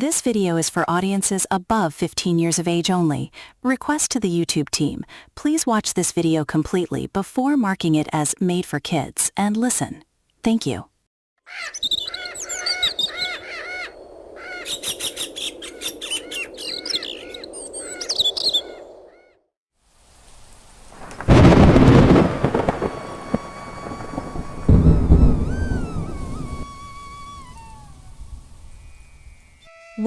This video is for audiences above 15 years of age only. Request to the YouTube team. Please watch this video completely before marking it as made for kids and listen. Thank you.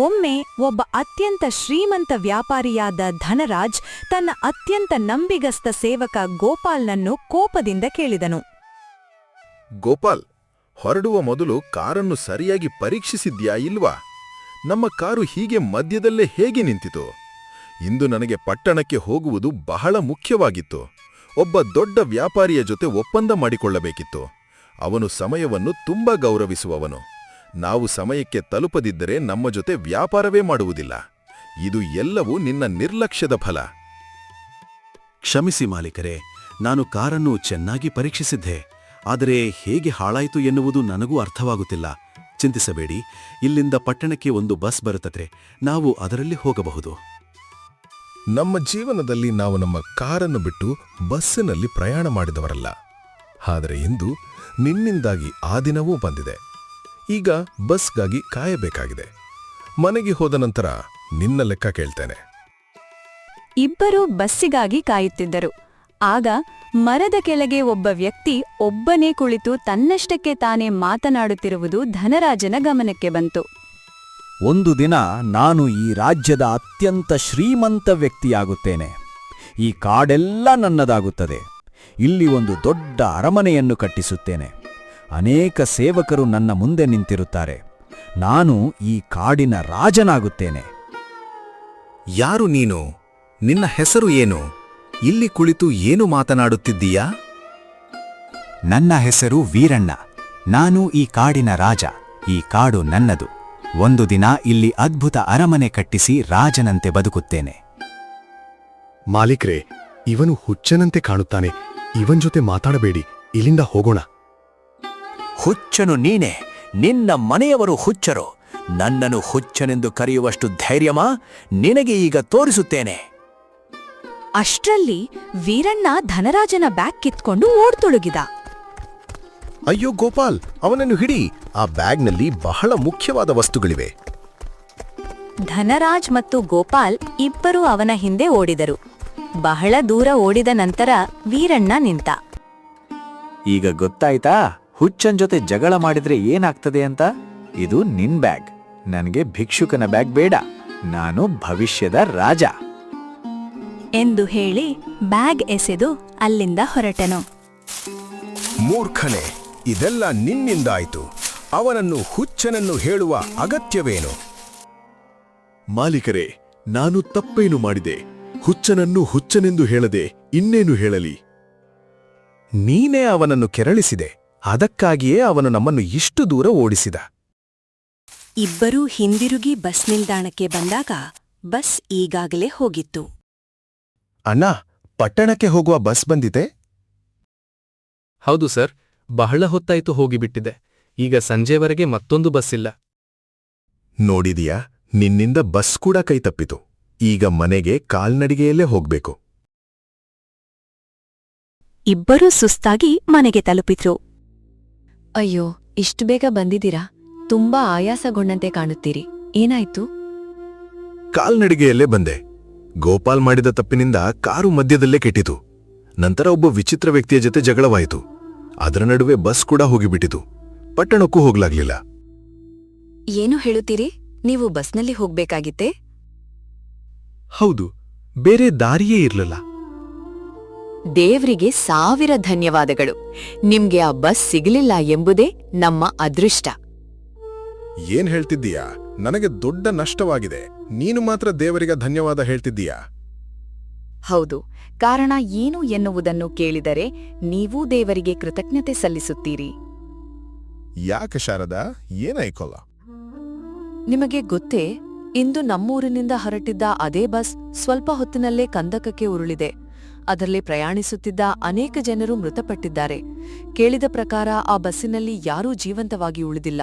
ಒಮ್ಮೆ ಒಬ್ಬ ಅತ್ಯಂತ ಶ್ರೀಮಂತ ವ್ಯಾಪಾರಿಯಾದ ಧನರಾಜ್ ತನ್ನ ಅತ್ಯಂತ ನಂಬಿಗಸ್ತ ಸೇವಕ ಗೋಪಾಲ್ನನ್ನು ಕೋಪದಿಂದ ಕೇಳಿದನು. ಗೋಪಾಲ್, ಹೊರಡುವ ಮೊದಲು ಕಾರನ್ನು ಸರಿಯಾಗಿ ಪರೀಕ್ಷಿಸಿದ್ಯಾ ಇಲ್ವಾ? ನಮ್ಮ ಕಾರು ಹೀಗೆ ಮಧ್ಯದಲ್ಲೇ ಹೇಗೆ ನಿಂತಿತು? ಇಂದು ನನಗೆ ಪಟ್ಟಣಕ್ಕೆ ಹೋಗುವುದು ಬಹಳ ಮುಖ್ಯವಾಗಿತ್ತು. ಒಬ್ಬ ದೊಡ್ಡ ವ್ಯಾಪಾರಿಯ ಜೊತೆ ಒಪ್ಪಂದ ಮಾಡಿಕೊಳ್ಳಬೇಕಿತ್ತು. ಅವನು ಸಮಯವನ್ನು ತುಂಬಾ ಗೌರವಿಸುವವನು. ನಾವು ಸಮಯಕ್ಕೆ ತಲುಪದಿದ್ದರೆ ನಮ್ಮ ಜೊತೆ ವ್ಯಾಪಾರವೇ ಮಾಡುವುದಿಲ್ಲ. ಇದು ಎಲ್ಲವೂ ನಿನ್ನ ನಿರ್ಲಕ್ಷ್ಯದ ಫಲ. ಕ್ಷಮಿಸಿ ಮಾಲೀಕರೇ, ನಾನು ಕಾರನ್ನು ಚೆನ್ನಾಗಿ ಪರೀಕ್ಷಿಸಿದ್ದೆ. ಆದರೆ ಹೇಗೆ ಹಾಳಾಯಿತು ಎನ್ನುವುದು ನನಗೂ ಅರ್ಥವಾಗುತ್ತಿಲ್ಲ. ಚಿಂತಿಸಬೇಡಿ, ಇಲ್ಲಿಂದ ಪಟ್ಟಣಕ್ಕೆ ಒಂದು ಬಸ್ ಬರುತ್ತದೆ. ನಾವು ಅದರಲ್ಲಿ ಹೋಗಬಹುದು. ನಮ್ಮ ಜೀವನದಲ್ಲಿ ನಾವು ನಮ್ಮ ಕಾರನ್ನು ಬಿಟ್ಟು ಬಸ್ಸಿನಲ್ಲಿ ಪ್ರಯಾಣ ಮಾಡಿದವರಲ್ಲ. ಆದರೆ ಇಂದು ನಿನ್ನಿಂದಾಗಿ ಆ ದಿನವೂ ಬಂದಿದೆ. ಈಗ ಬಸ್ಗಾಗಿ ಕಾಯಬೇಕಾಗಿದೆ. ಮನೆಗೆ ಹೋದ ನಂತರ ನಿನ್ನ ಲೆಕ್ಕ ಕೇಳ್ತೇನೆ. ಇಬ್ಬರೂ ಬಸ್ಸಿಗಾಗಿ ಕಾಯುತ್ತಿದ್ದರು. ಆಗ ಮರದ ಕೆಳಗೆ ಒಬ್ಬ ವ್ಯಕ್ತಿ ಒಬ್ಬನೇ ಕುಳಿತು ತನ್ನಷ್ಟಕ್ಕೆ ತಾನೇ ಮಾತನಾಡುತ್ತಿರುವುದು ಧನರಾಜನ ಗಮನಕ್ಕೆ ಬಂತು. ಒಂದು ದಿನ ನಾನು ಈ ರಾಜ್ಯದ ಅತ್ಯಂತ ಶ್ರೀಮಂತ ವ್ಯಕ್ತಿಯಾಗುತ್ತೇನೆ. ಈ ಕಾಡೆಲ್ಲ ನನ್ನದಾಗುತ್ತದೆ. ಇಲ್ಲಿ ಒಂದು ದೊಡ್ಡ ಅರಮನೆಯನ್ನು ಕಟ್ಟಿಸುತ್ತೇನೆ. ಅನೇಕ ಸೇವಕರು ನನ್ನ ಮುಂದೆ ನಿಂತಿರುತ್ತಾರೆ. ನಾನು ಈ ಕಾಡಿನ ರಾಜನಾಗುತ್ತೇನೆ. ಯಾರು ನೀನು? ನಿನ್ನ ಹೆಸರು ಏನು? ಇಲ್ಲಿ ಕುಳಿತು ಏನು ಮಾತನಾಡುತ್ತಿದ್ದೀಯಾ? ನನ್ನ ಹೆಸರು ವೀರಣ್ಣ. ನಾನು ಈ ಕಾಡಿನ ರಾಜ. ಈ ಕಾಡು ನನ್ನದು. ಒಂದು ದಿನ ಇಲ್ಲಿ ಅದ್ಭುತ ಅರಮನೆ ಕಟ್ಟಿಸಿ ರಾಜನಂತೆ ಬದುಕುತ್ತೇನೆ. ಮಾಲೀಕ್ರೇ, ಇವನು ಹುಚ್ಚನಂತೆ ಕಾಣುತ್ತಾನೆ. ಇವನ್ ಜೊತೆ ಮಾತಾಡಬೇಡಿ, ಇಲ್ಲಿಂದ ಹೋಗೋಣ. ಹುಚ್ಚನು ನೀನೆ. ನಿನ್ನ ಮನೆಯವರು ಹುಚ್ಚರು. ನನ್ನನ್ನು ಹುಚ್ಚನೆಂದು ಕರೆಯುವಷ್ಟು ಧೈರ್ಯಮಾ? ನಿನಗೆ ಈಗ ತೋರಿಸುತ್ತೇನೆ. ಅಷ್ಟ್ರಲ್ಲಿ ವೀರಣ್ಣ ಧನರಾಜನ ಬ್ಯಾಗ್ ಕಿತ್ಕೊಂಡು ಓಡ್ತೊಡಗಿದ. ಅಯ್ಯೋ ಗೋಪಾಲ್, ಅವನನ್ನು ಹಿಡಿ. ಆ ಬ್ಯಾಗ್ನಲ್ಲಿ ಬಹಳ ಮುಖ್ಯವಾದ ವಸ್ತುಗಳಿವೆ. ಧನರಾಜ್ ಮತ್ತು ಗೋಪಾಲ್ ಇಬ್ಬರೂ ಅವನ ಹಿಂದೆ ಓಡಿದರು. ಬಹಳ ದೂರ ಓಡಿದ ನಂತರ ವೀರಣ್ಣ ನಿಂತ. ಈಗ ಗೊತ್ತಾಯ್ತಾ ಹುಚ್ಚನ್ ಜೊತೆ ಜಗಳ ಮಾಡಿದ್ರೆ ಏನಾಗ್ತದೆ ಅಂತ? ಇದು ನಿನ್ ಬ್ಯಾಗ್. ನನಗೆ ಭಿಕ್ಷುಕನ ಬ್ಯಾಗ್ ಬೇಡ. ನಾನು ಭವಿಷ್ಯದ ರಾಜ ಎಂದು ಹೇಳಿ ಬ್ಯಾಗ್ ಎಸೆದು ಅಲ್ಲಿಂದ ಹೊರಟನು. ಮೂರ್ಖನೆ, ಇದೆಲ್ಲ ನಿನ್ನಿಂದಾಯಿತು. ಅವನನ್ನು ಹುಚ್ಚನನ್ನು ಹೇಳುವ ಅಗತ್ಯವೇನು? ಮಾಲೀಕರೇ, ನಾನು ತಪ್ಪೇನು ಮಾಡಿದೆ? ಹುಚ್ಚನನ್ನು ಹುಚ್ಚನೆಂದು ಹೇಳದೆ ಇನ್ನೇನು ಹೇಳಲಿ? ನೀನೇ ಅವನನ್ನು ಕೆರಳಿಸಿದೆ. ಅದಕ್ಕಾಗಿಯೇ ಅವನು ನಮ್ಮನ್ನು ಇಷ್ಟು ದೂರ ಓಡಿಸಿದ. ಇಬ್ಬರೂ ಹಿಂದಿರುಗಿ ಬಸ್ ನಿಲ್ದಾಣಕ್ಕೆ ಬಂದಾಗ ಬಸ್ ಈಗಾಗಲೇ ಹೋಗಿತ್ತು. ಅಣ್ಣ, ಪಟ್ಟಣಕ್ಕೆ ಹೋಗುವ ಬಸ್ ಬಂದಿದೆ? ಹೌದು ಸರ್, ಬಹಳ ಹೊತ್ತಾಯ್ತು ಹೋಗಿಬಿಟ್ಟಿದೆ. ಈಗ ಸಂಜೆವರೆಗೆ ಮತ್ತೊಂದು ಬಸ್ ಇಲ್ಲ. ನೋಡಿದೀಯಾ, ನಿನ್ನಿಂದ ಬಸ್ ಕೂಡ ಕೈತಪ್ಪಿತು. ಈಗ ಮನೆಗೆ ಕಾಲ್ನಡಿಗೆಯಲ್ಲೇ ಹೋಗ್ಬೇಕು. ಇಬ್ಬರೂ ಸುಸ್ತಾಗಿ ಮನೆಗೆ ತಲುಪಿದ್ರು. ಅಯ್ಯೋ, ಇಷ್ಟು ಬೇಗ ಬಂದಿದ್ದೀರಾ? ತುಂಬಾ ಆಯಾಸಗೊಂಡಂತೆ ಕಾಣುತ್ತೀರಿ. ಏನಾಯ್ತು? ಕಾಲ್ನಡಿಗೆಯಲ್ಲೇ ಬಂದೆ. ಗೋಪಾಲ್ ಮಾಡಿದ ತಪ್ಪಿನಿಂದ ಕಾರು ಮಧ್ಯದಲ್ಲೇ ಕೆಟ್ಟಿತು. ನಂತರ ಒಬ್ಬ ವಿಚಿತ್ರ ವ್ಯಕ್ತಿಯ ಜೊತೆ ಜಗಳವಾಯಿತು. ಅದರ ನಡುವೆ ಬಸ್ ಕೂಡ ಹೋಗಿಬಿಟ್ಟಿತು. ಪಟ್ಟಣಕ್ಕೂ ಹೋಗ್ಲಾಗ್ಲಿಲ್ಲ. ಏನು ಹೇಳುತ್ತೀರಿ? ನೀವು ಬಸ್ನಲ್ಲಿ ಹೋಗ್ಬೇಕಾಗಿತ್ತೇ? ಹೌದು, ಬೇರೆ ದಾರಿಯೇ ಇರ್ಲಿಲ್ಲ. ದೇವ್ರಿಗೆ 1000 ಧನ್ಯವಾದಗಳು. ನಿಮ್ಗೆ ಆ ಬಸ್ ಸಿಗಲಿಲ್ಲ ಎಂಬುದೇ ನಮ್ಮ ಅದೃಷ್ಟ. ಏನ್ ಹೇಳ್ತಿದ್ದೀಯಾ? ನನಗೆ ದೊಡ್ಡ ನಷ್ಟವಾಗಿದೆ. ನೀನು ಮಾತ್ರ ದೇವರಿಗೆ ಧನ್ಯವಾದ ಹೇಳ್ತಿದ್ದೀಯಾ? ಹೌದು, ಕಾರಣ ಏನು ಎನ್ನುವುದನ್ನು ಕೇಳಿದರೆ ನೀವೂ ದೇವರಿಗೆ ಕೃತಜ್ಞತೆ ಸಲ್ಲಿಸುತ್ತೀರಿ. ಯಾಕೆ ಶಾರದಾ, ಏನಾಯ್ಕೊಲ್ಲ? ನಿಮಗೆ ಗೊತ್ತೇ, ಇಂದು ನಮ್ಮೂರಿನಿಂದ ಹೊರಟಿದ್ದ ಅದೇ ಬಸ್ ಸ್ವಲ್ಪ ಹೊತ್ತಿನಲ್ಲೇ ಕಂದಕಕ್ಕೆ ಉರುಳಿದೆ. ಅದರಲ್ಲಿ ಪ್ರಯಾಣಿಸುತ್ತಿದ್ದ ಅನೇಕ ಜನರು ಮೃತಪಟ್ಟಿದ್ದಾರೆ. ಕೇಳಿದ ಪ್ರಕಾರ ಆ ಬಸ್ಸಿನಲ್ಲಿ ಯಾರೂ ಜೀವಂತವಾಗಿ ಉಳಿದಿಲ್ಲ.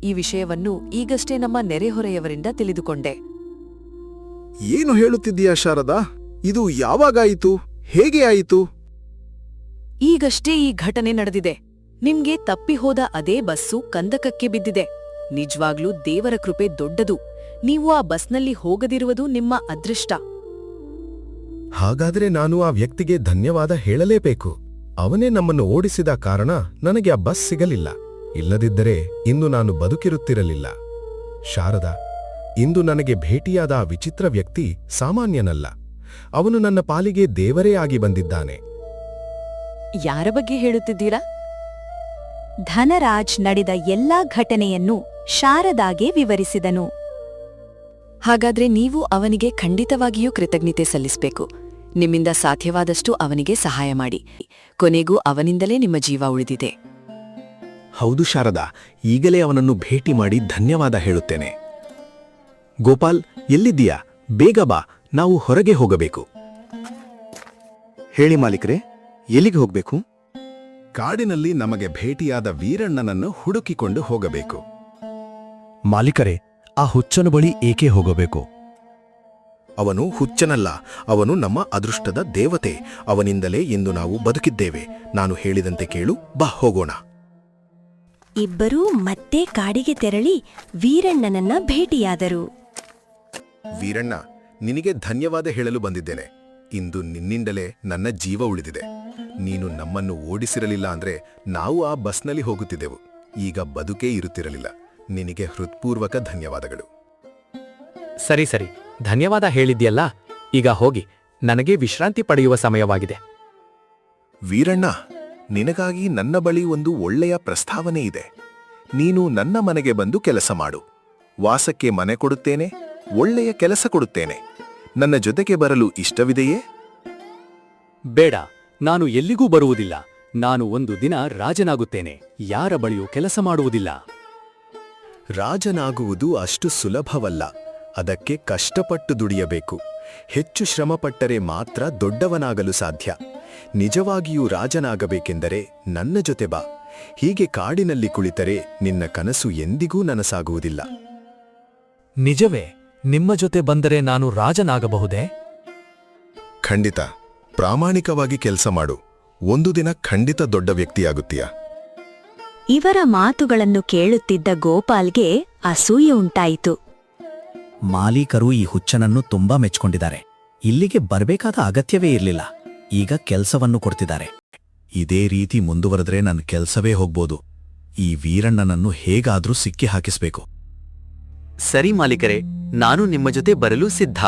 ಈ ವಿಷಯವನ್ನು ಈಗಷ್ಟೇ ನಮ್ಮ ನೆರೆಹೊರೆಯವರಿಂದ ತಿಳಿದುಕೊಂಡೆ. ಏನು ಹೇಳುತ್ತಿದ್ದೀಯಾ ಶಾರದಾ? ಇದು ಯಾವಾಗಾಯಿತು? ಹೇಗೆ ಆಯಿತು? ಈಗಷ್ಟೇ ಈ ಘಟನೆ ನಡೆದಿದೆ. ನಿಮ್ಗೆ ತಪ್ಪಿಹೋದ ಅದೇ ಬಸ್ಸು ಕಂದಕಕ್ಕೆ ಬಿದ್ದಿದೆ. ನಿಜವಾಗ್ಲೂ ದೇವರ ಕೃಪೆ ದೊಡ್ಡದು. ನೀವು ಆ ಬಸ್ನಲ್ಲಿ ಹೋಗದಿರುವುದು ನಿಮ್ಮ ಅದೃಷ್ಟ. ಹಾಗಾದ್ರೆ ನಾನು ಆ ವ್ಯಕ್ತಿಗೆ ಧನ್ಯವಾದ ಹೇಳಲೇಬೇಕು. ಅವನೇ ನಮ್ಮನ್ನು ಓಡಿಸಿದ ಕಾರಣ ನನಗೆ ಆ ಬಸ್ ಸಿಗಲಿಲ್ಲ. ಇಲ್ಲದಿದ್ದರೆ ಇಂದು ನಾನು ಬದುಕಿರುತ್ತಿರಲಿಲ್ಲ. ಶಾರದಾ, ಇಂದು ನನಗೆ ಭೇಟಿಯಾದ ಆ ವಿಚಿತ್ರ ವ್ಯಕ್ತಿ ಸಾಮಾನ್ಯನಲ್ಲ. ಅವನು ನನ್ನ ಪಾಲಿಗೆ ದೇವರೇ ಆಗಿ ಬಂದಿದ್ದಾನೆ. ಯಾರ ಬಗ್ಗೆ ಹೇಳುತ್ತಿದ್ದೀರಾ? ಧನರಾಜ್ ನಡೆದ ಎಲ್ಲಾ ಘಟನೆಯನ್ನು ಶಾರದಾಗೆ ವಿವರಿಸಿದನು. ಹಾಗಾದ್ರೆ ನೀವು ಅವನಿಗೆ ಖಂಡಿತವಾಗಿಯೂ ಕೃತಜ್ಞತೆ ಸಲ್ಲಿಸಬೇಕು. ನಿಮ್ಮಿಂದ ಸಾಧ್ಯವಾದಷ್ಟು ಅವನಿಗೆ ಸಹಾಯ ಮಾಡಿ. ಕೊನೆಗೂ ಅವನಿಂದಲೇ ನಿಮ್ಮ ಜೀವ ಉಳಿದಿದೆ. ಹೌದು ಶಾರದಾ, ಈಗಲೇ ಅವನನ್ನು ಭೇಟಿ ಮಾಡಿ ಧನ್ಯವಾದ ಹೇಳುತ್ತೇನೆ. ಗೋಪಾಲ್, ಎಲ್ಲಿದ್ದೀಯಾ? ಬೇಗ ಬಾ, ನಾವು ಹೊರಗೆ ಹೋಗಬೇಕು. ಹೇಳಿ ಮಾಲೀಕರೇ, ಎಲ್ಲಿಗೆ ಹೋಗ್ಬೇಕು? ಕಾಡಿನಲ್ಲಿ ನಮಗೆ ಭೇಟಿಯಾದ ವೀರಣ್ಣನನ್ನು ಹುಡುಕಿಕೊಂಡು ಹೋಗಬೇಕು. ಮಾಲೀಕರೇ, ಆ ಹುಚ್ಚನ ಬಳಿ ಏಕೆ ಹೋಗಬೇಕು? ಅವನು ಹುಚ್ಚನಲ್ಲ, ಅವನು ನಮ್ಮ ಅದೃಷ್ಟದ ದೇವತೆ. ಅವನಿಂದಲೇ ಇಂದು ನಾವು ಬದುಕಿದ್ದೇವೆ. ನಾನು ಹೇಳಿದಂತೆ ಕೇಳು, ಬಾ ಹೋಗೋಣ. ಇಬ್ಬರೂ ಮತ್ತೆ ಕಾಡಿಗೆ ತೆರಳಿ ವೀರಣ್ಣನನ್ನ ಭೇಟಿಯಾದರು. ವೀರಣ್ಣ, ನಿನಗೆ ಧನ್ಯವಾದ ಹೇಳಲು ಬಂದಿದ್ದೇನೆ. ಇಂದು ನಿನ್ನಿಂದಲೇ ನನ್ನ ಜೀವ ಉಳಿದಿದೆ. ನೀನು ನಮ್ಮನ್ನು ಓಡಿಸಿರಲಿಲ್ಲ ಅಂದ್ರೆ ನಾವು ಆ ಬಸ್ನಲ್ಲಿ ಹೋಗುತ್ತಿದ್ದೆವು. ಈಗ ಬದುಕೇ ಇರುತ್ತಿರಲಿಲ್ಲ. ನಿನಗೆ ಹೃತ್ಪೂರ್ವಕ ಧನ್ಯವಾದಗಳು. ಸರಿ ಸರಿ, ಧನ್ಯವಾದ ಹೇಳಿದ್ಯಲ್ಲ. ಈಗ ಹೋಗಿ, ನನಗೆ ವಿಶ್ರಾಂತಿ ಪಡೆಯುವ ಸಮಯವಾಗಿದೆ. ವೀರಣ್ಣ, ನಿನಗಾಗಿ ನನ್ನ ಬಳಿ ಒಂದು ಒಳ್ಳೆಯ ಪ್ರಸ್ತಾವನೆ ಇದೆ. ನೀನು ನನ್ನ ಮನೆಗೆ ಬಂದು ಕೆಲಸ ಮಾಡು. ವಾಸಕ್ಕೆ ಮನೆ ಕೊಡುತ್ತೇನೆ, ಒಳ್ಳೆಯ ಕೆಲಸ ಕೊಡುತ್ತೇನೆ. ನನ್ನ ಜೊತೆಗೆ ಬರಲು ಇಷ್ಟವಿದೆಯೇ? ಬೇಡ, ನಾನು ಎಲ್ಲಿಗೂ ಬರುವುದಿಲ್ಲ. ನಾನು ಒಂದು ದಿನ ರಾಜನಾಗುತ್ತೇನೆ. ಯಾರ ಬಳಿಯೂ ಕೆಲಸ ಮಾಡುವುದಿಲ್ಲ. ರಾಜನಾಗುವುದು ಅಷ್ಟು ಸುಲಭವಲ್ಲ. ಅದಕ್ಕೆ ಕಷ್ಟಪಟ್ಟು ದುಡಿಯಬೇಕು. ಹೆಚ್ಚು ಶ್ರಮಪಟ್ಟರೆ ಮಾತ್ರ ದೊಡ್ಡವನಾಗಲು ಸಾಧ್ಯ. ನಿಜವಾಗಿಯೂ ರಾಜನಾಗಬೇಕೆಂದರೆ ನನ್ನ ಜೊತೆ ಬಾ. ಹೀಗೆ ಕಾಡಿನಲ್ಲಿ ಕುಳಿತರೆ ನಿನ್ನ ಕನಸು ಎಂದಿಗೂ ನನಸಾಗುವುದಿಲ್ಲ. ನಿಜವೇ? ನಿಮ್ಮ ಜೊತೆ ಬಂದರೆ ನಾನು ರಾಜನಾಗಬಹುದೇ? ಖಂಡಿತ. ಪ್ರಾಮಾಣಿಕವಾಗಿ ಕೆಲಸ ಮಾಡು. ಒಂದು ದಿನ ಖಂಡಿತ ದೊಡ್ಡ ವ್ಯಕ್ತಿಯಾಗುತ್ತೀಯ. ಇವರ ಮಾತುಗಳನ್ನು ಕೇಳುತ್ತಿದ್ದ ಗೋಪಾಲ್ಗೆ ಅಸೂಯೆ ಉಂಟಾಯಿತು. ಮಾಲೀಕರು ಈ ಹುಚ್ಚನನ್ನು ತುಂಬಾ ಮೆಚ್ಕೊಂಡಿದ್ದಾರೆ. ಇಲ್ಲಿಗೆ ಬರಬೇಕಾದ ಅಗತ್ಯವೇ ಇರಲಿಲ್ಲ. ಈಗ ಕೆಲಸವನ್ನು ಕೊಡ್ತಿದ್ದಾರೆ. ಇದೇ ರೀತಿ ಮುಂದುವರೆದ್ರೆ ನನ್ನ ಕೆಲಸವೇ ಹೋಗ್ಬೋದು. ಈ ವೀರಣ್ಣನನ್ನು ಹೇಗಾದ್ರೂ ಸಿಕ್ಕಿ ಹಾಕಿಸ್ಬೇಕು. ಸರಿ ಮಾಲೀಕರೇ, ನಾನು ನಿಮ್ಮ ಜೊತೆ ಬರಲು ಸಿದ್ಧ.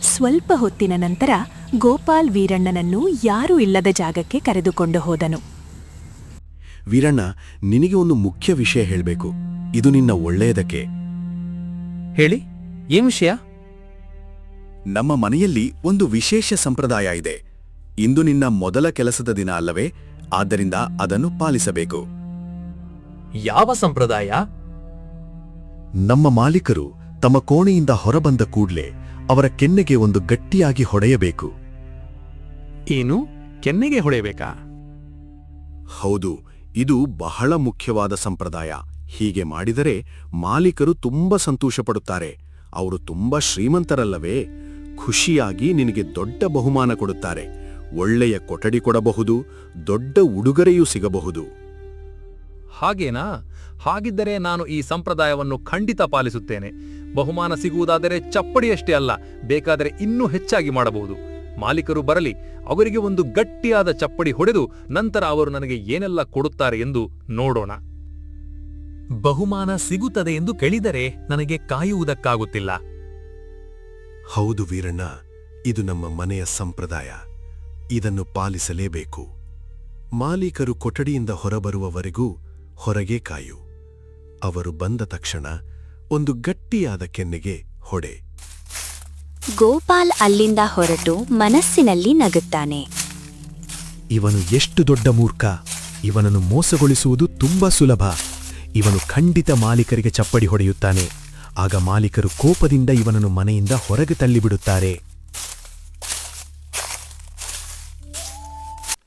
ಸ್ವಲ್ಪ ಹೊತ್ತಿನ ನಂತರ ಗೋಪಾಲ್ ವೀರಣ್ಣನನ್ನು ಯಾರೂ ಇಲ್ಲದ ಜಾಗಕ್ಕೆ ಕರೆದುಕೊಂಡು ಹೋದನು. ವೀರಣ್ಣ, ನಿನಗೆ ಒಂದು ಮುಖ್ಯ ವಿಷಯ ಹೇಳಬೇಕು. ಇದು ನಿನ್ನ ಒಳ್ಳೆಯದಕ್ಕೆ. ಹೇಳಿ, ಏನ್ ವಿಷಯ? ನಮ್ಮ ಮನೆಯಲ್ಲಿ ಒಂದು ವಿಶೇಷ ಸಂಪ್ರದಾಯ ಇದೆ. ಇಂದು ನಿನ್ನ ಮೊದಲ ಕೆಲಸದ ದಿನ ಅಲ್ಲವೇ? ಆದ್ದರಿಂದ ಅದನ್ನು ಪಾಲಿಸಬೇಕು. ಯಾವ ಸಂಪ್ರದಾಯ? ನಮ್ಮ ಮಾಲೀಕರು ತಮ್ಮ ಕೋಣೆಯಿಂದ ಹೊರಬಂದ ಕೂಡ್ಲೆ ಅವರ ಕೆನ್ನೆಗೆ ಒಂದು ಗಟ್ಟಿಯಾಗಿ ಹೊಡೆಯಬೇಕು. ಏನು, ಕೆನ್ನೆಗೆ ಹೊಡೆಯಬೇಕಾ? ಹೌದು, ಇದು ಬಹಳ ಮುಖ್ಯವಾದ ಸಂಪ್ರದಾಯ. ಹೀಗೆ ಮಾಡಿದರೆ ಮಾಲೀಕರು ತುಂಬಾ ಸಂತೋಷಪಡುತ್ತಾರೆ. ಅವರು ತುಂಬಾ ಶ್ರೀಮಂತರಲ್ಲವೇ? ಖುಷಿಯಾಗಿ ನಿನಗೆ ದೊಡ್ಡ ಬಹುಮಾನ ಕೊಡುತ್ತಾರೆ. ಒಳ್ಳೆಯ ಕೊಠಡಿ ಕೊಡಬಹುದು, ದೊಡ್ಡ ಉಡುಗೊರೆಯೂ ಸಿಗಬಹುದು. ಹಾಗೇನಾ? ಹಾಗಿದ್ದರೆ ನಾನು ಈ ಸಂಪ್ರದಾಯವನ್ನು ಖಂಡಿತ ಪಾಲಿಸುತ್ತೇನೆ. ಬಹುಮಾನ ಸಿಗುವುದಾದರೆ ಚಪ್ಪಡಿಯಷ್ಟೇ ಅಲ್ಲ, ಬೇಕಾದರೆ ಇನ್ನೂ ಹೆಚ್ಚಾಗಿ ಮಾಡಬಹುದು. ಮಾಲೀಕರು ಬರಲಿ, ಅವರಿಗೆ ಒಂದು ಗಟ್ಟಿಯಾದ ಚಪ್ಪಡಿ ಹೊಡೆದು ನಂತರ ಅವರು ನನಗೆ ಏನೆಲ್ಲ ಕೊಡುತ್ತಾರೆ ಎಂದು ನೋಡೋಣ. ಬಹುಮಾನ ಸಿಗುತ್ತದೆ ಎಂದು ಕೇಳಿದರೆ ನನಗೆ ಕಾಯುವುದಕ್ಕಾಗುತ್ತಿಲ್ಲ. ಹೌದು ವೀರಣ್ಣ, ಇದು ನಮ್ಮ ಮನೆಯ ಸಂಪ್ರದಾಯ. ಇದನ್ನು ಪಾಲಿಸಲೇಬೇಕು. ಮಾಲೀಕರು ಕೊಠಡಿಯಿಂದ ಹೊರಬರುವವರೆಗೂ ಹೊರಗೆ ಕಾಯು. ಅವರು ಬಂದ ತಕ್ಷಣ ಒಂದು ಗಟ್ಟಿಯಾದ ಕೆನ್ನೆಗೆ ಹೊಡೆ. ಗೋಪಾಲ್ ಅಲ್ಲಿಂದ ಹೊರಟು ಮನಸ್ಸಿನಲ್ಲಿ ನಗುತ್ತಾನೆ. ಇವನು ಎಷ್ಟು ದೊಡ್ಡ ಮೂರ್ಖ! ಇವನನ್ನು ಮೋಸಗೊಳಿಸುವುದು ತುಂಬಾ ಸುಲಭ. ಇವನು ಖಂಡಿತ ಮಾಲೀಕರಿಗೆ ಚಪ್ಪಡಿ ಹೊಡೆಯುತ್ತಾನೆ. ಆಗ ಮಾಲೀಕರು ಕೋಪದಿಂದ ಇವನನ್ನು ಮನೆಯಿಂದ ಹೊರಗೆ ತಳ್ಳಿಬಿಡುತ್ತಾರೆ.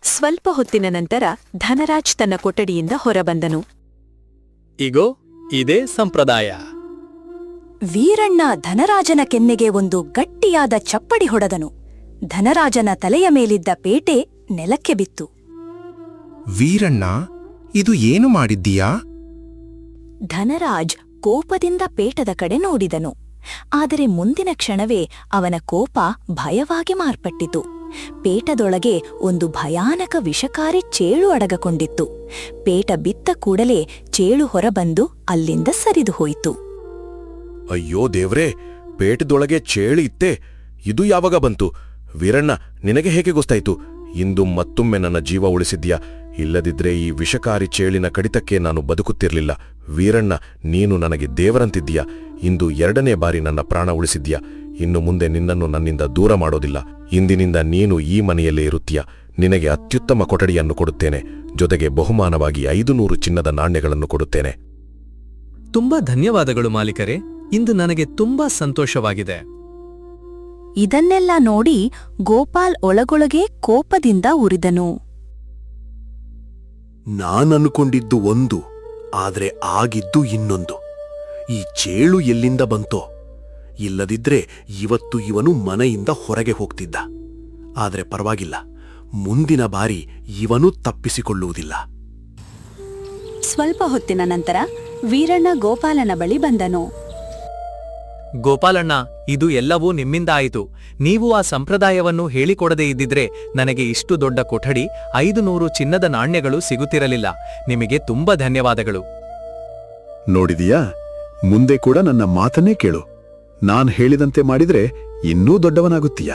ಸ್ವಲ್ಪ ಹೊತ್ತಿನ ನಂತರ ಧನರಾಜ್ ತನ್ನ ಕೊಠಡಿಯಿಂದ ಹೊರಬಂದನು. ಈಗೋ ಇದೇ ಸಂಪ್ರದಾಯ. ವೀರಣ್ಣ ಧನರಾಜನ ಕೆನ್ನೆಗೆ ಒಂದು ಗಟ್ಟಿಯಾದ ಚಪ್ಪಡಿ ಹೊಡೆದನು. ಧನರಾಜನ ತಲೆಯ ಮೇಲಿದ್ದ ಪೇಟೆ ನೆಲಕ್ಕೆ ಬಿತ್ತು. ವೀರಣ್ಣ, ಇದು ಏನು ಮಾಡಿದ್ದೀಯಾ? ಧನರಾಜ್ ಕೋಪದಿಂದ ಪೇಟದ ಕಡೆ ನೋಡಿದನು. ಆದರೆ ಮುಂದಿನ ಕ್ಷಣವೇ ಅವನ ಕೋಪ ಭಯವಾಗಿ ಮಾರ್ಪಟ್ಟಿತು. ಪೇಟದೊಳಗೆ ಒಂದು ಭಯಾನಕ ವಿಷಕಾರಿ ಚೇಳು ಅಡಗಕೊಂಡಿತ್ತು. ಪೇಟ ಬಿತ್ತ ಕೂಡಲೇ ಚೇಳು ಹೊರಬಂದು ಅಲ್ಲಿಂದ ಸರಿದು ಹೋಯಿತು. ಅಯ್ಯೋ ದೇವ್ರೇ, ಪೇಟದೊಳಗೆ ಚೇಳು ಇತ್ತೆ. ಇದು ಯಾವಾಗ ಬಂತು? ವೀರಣ್ಣ, ನಿನಗೆ ಹೇಗೆ ಗೊತ್ತಾಯ್ತು? ಇಂದು ಮತ್ತೊಮ್ಮೆ ನನ್ನ ಜೀವ ಉಳಿಸಿದ್ಯಾ. ಇಲ್ಲದಿದ್ರೆ ಈ ವಿಷಕಾರಿ ಚೇಳಿನ ಕಡಿತಕ್ಕೆ ನಾನು ಬದುಕುತ್ತಿರಲಿಲ್ಲ. ವೀರಣ್ಣ, ನೀನು ನನಗೆ ದೇವರಂತಿದ್ದೀಯಾ. ಇಂದು 2ನೇ ಬಾರಿ ನನ್ನ ಪ್ರಾಣ ಉಳಿಸಿದ್ಯಾ. ಇನ್ನು ಮುಂದೆ ನಿನ್ನನ್ನು ನನ್ನಿಂದ ದೂರ ಮಾಡೋದಿಲ್ಲ. ಇಂದಿನಿಂದ ನೀನು ಈ ಮನೆಯಲ್ಲೇ ಇರುತ್ತೀಯ. ನಿನಗೆ ಅತ್ಯುತ್ತಮ ಕೊಠಡಿಯನ್ನು ಕೊಡುತ್ತೇನೆ. ಜೊತೆಗೆ ಬಹುಮಾನವಾಗಿ 500 ಚಿನ್ನದ ನಾಣ್ಯಗಳನ್ನು ಕೊಡುತ್ತೇನೆ. ತುಂಬಾ ಧನ್ಯವಾದಗಳು ಮಾಲೀಕರೇ. ಇಂದು ನನಗೆ ತುಂಬಾ ಸಂತೋಷವಾಗಿದೆ. ಇದನ್ನೆಲ್ಲ ನೋಡಿ ಗೋಪಾಲ್ ಒಳಗೊಳಗೆ ಕೋಪದಿಂದ ಉರಿದನು. ನಾನನ್ಕೊಂಡಿದ್ದು ಒಂದು, ಆದ್ರೆ ಆಗಿದ್ದು ಇನ್ನೊಂದು. ಈ ಚೇಳು ಎಲ್ಲಿಂದ ಬಂತೋ? ಇಲ್ಲದಿದ್ರೆ ಇವತ್ತು ಇವನು ಮನೆಯಿಂದ ಹೊರಗೆ ಹೋಗ್ತಿದ್ದ. ಆದ್ರೆ ಪರವಾಗಿಲ್ಲ, ಮುಂದಿನ ಬಾರಿ ಇವನು ತಪ್ಪಿಸಿಕೊಳ್ಳುವುದಿಲ್ಲ. ಸ್ವಲ್ಪ ಹೊತ್ತಿನ ನಂತರ ವೀರಣ್ಣ ಗೋಪಾಲನ ಬಳಿ ಬಂದನು. ಗೋಪಾಲಣ್ಣ, ಇದು ಎಲ್ಲವೂ ನಿಮ್ಮಿಂದ ಆಯಿತು. ನೀವು ಆ ಸಂಪ್ರದಾಯವನ್ನು ಹೇಳಿಕೊಡದೇ ಇದ್ದಿದ್ರೆ ನನಗೆ ಇಷ್ಟು ದೊಡ್ಡ ಕೊಠಡಿ, 500 ಚಿನ್ನದ ನಾಣ್ಯಗಳು ಸಿಗುತ್ತಿರಲಿಲ್ಲ. ನಿಮಗೆ ತುಂಬಾ ಧನ್ಯವಾದಗಳು. ನೋಡಿದೀಯಾ, ಮುಂದೆ ಕೂಡ ನನ್ನ ಮಾತನ್ನೇ ಕೇಳು. ನಾನ್ ಹೇಳಿದಂತೆ ಮಾಡಿದ್ರೆ ಇನ್ನೂ ದೊಡ್ಡವನಾಗುತ್ತೀಯ.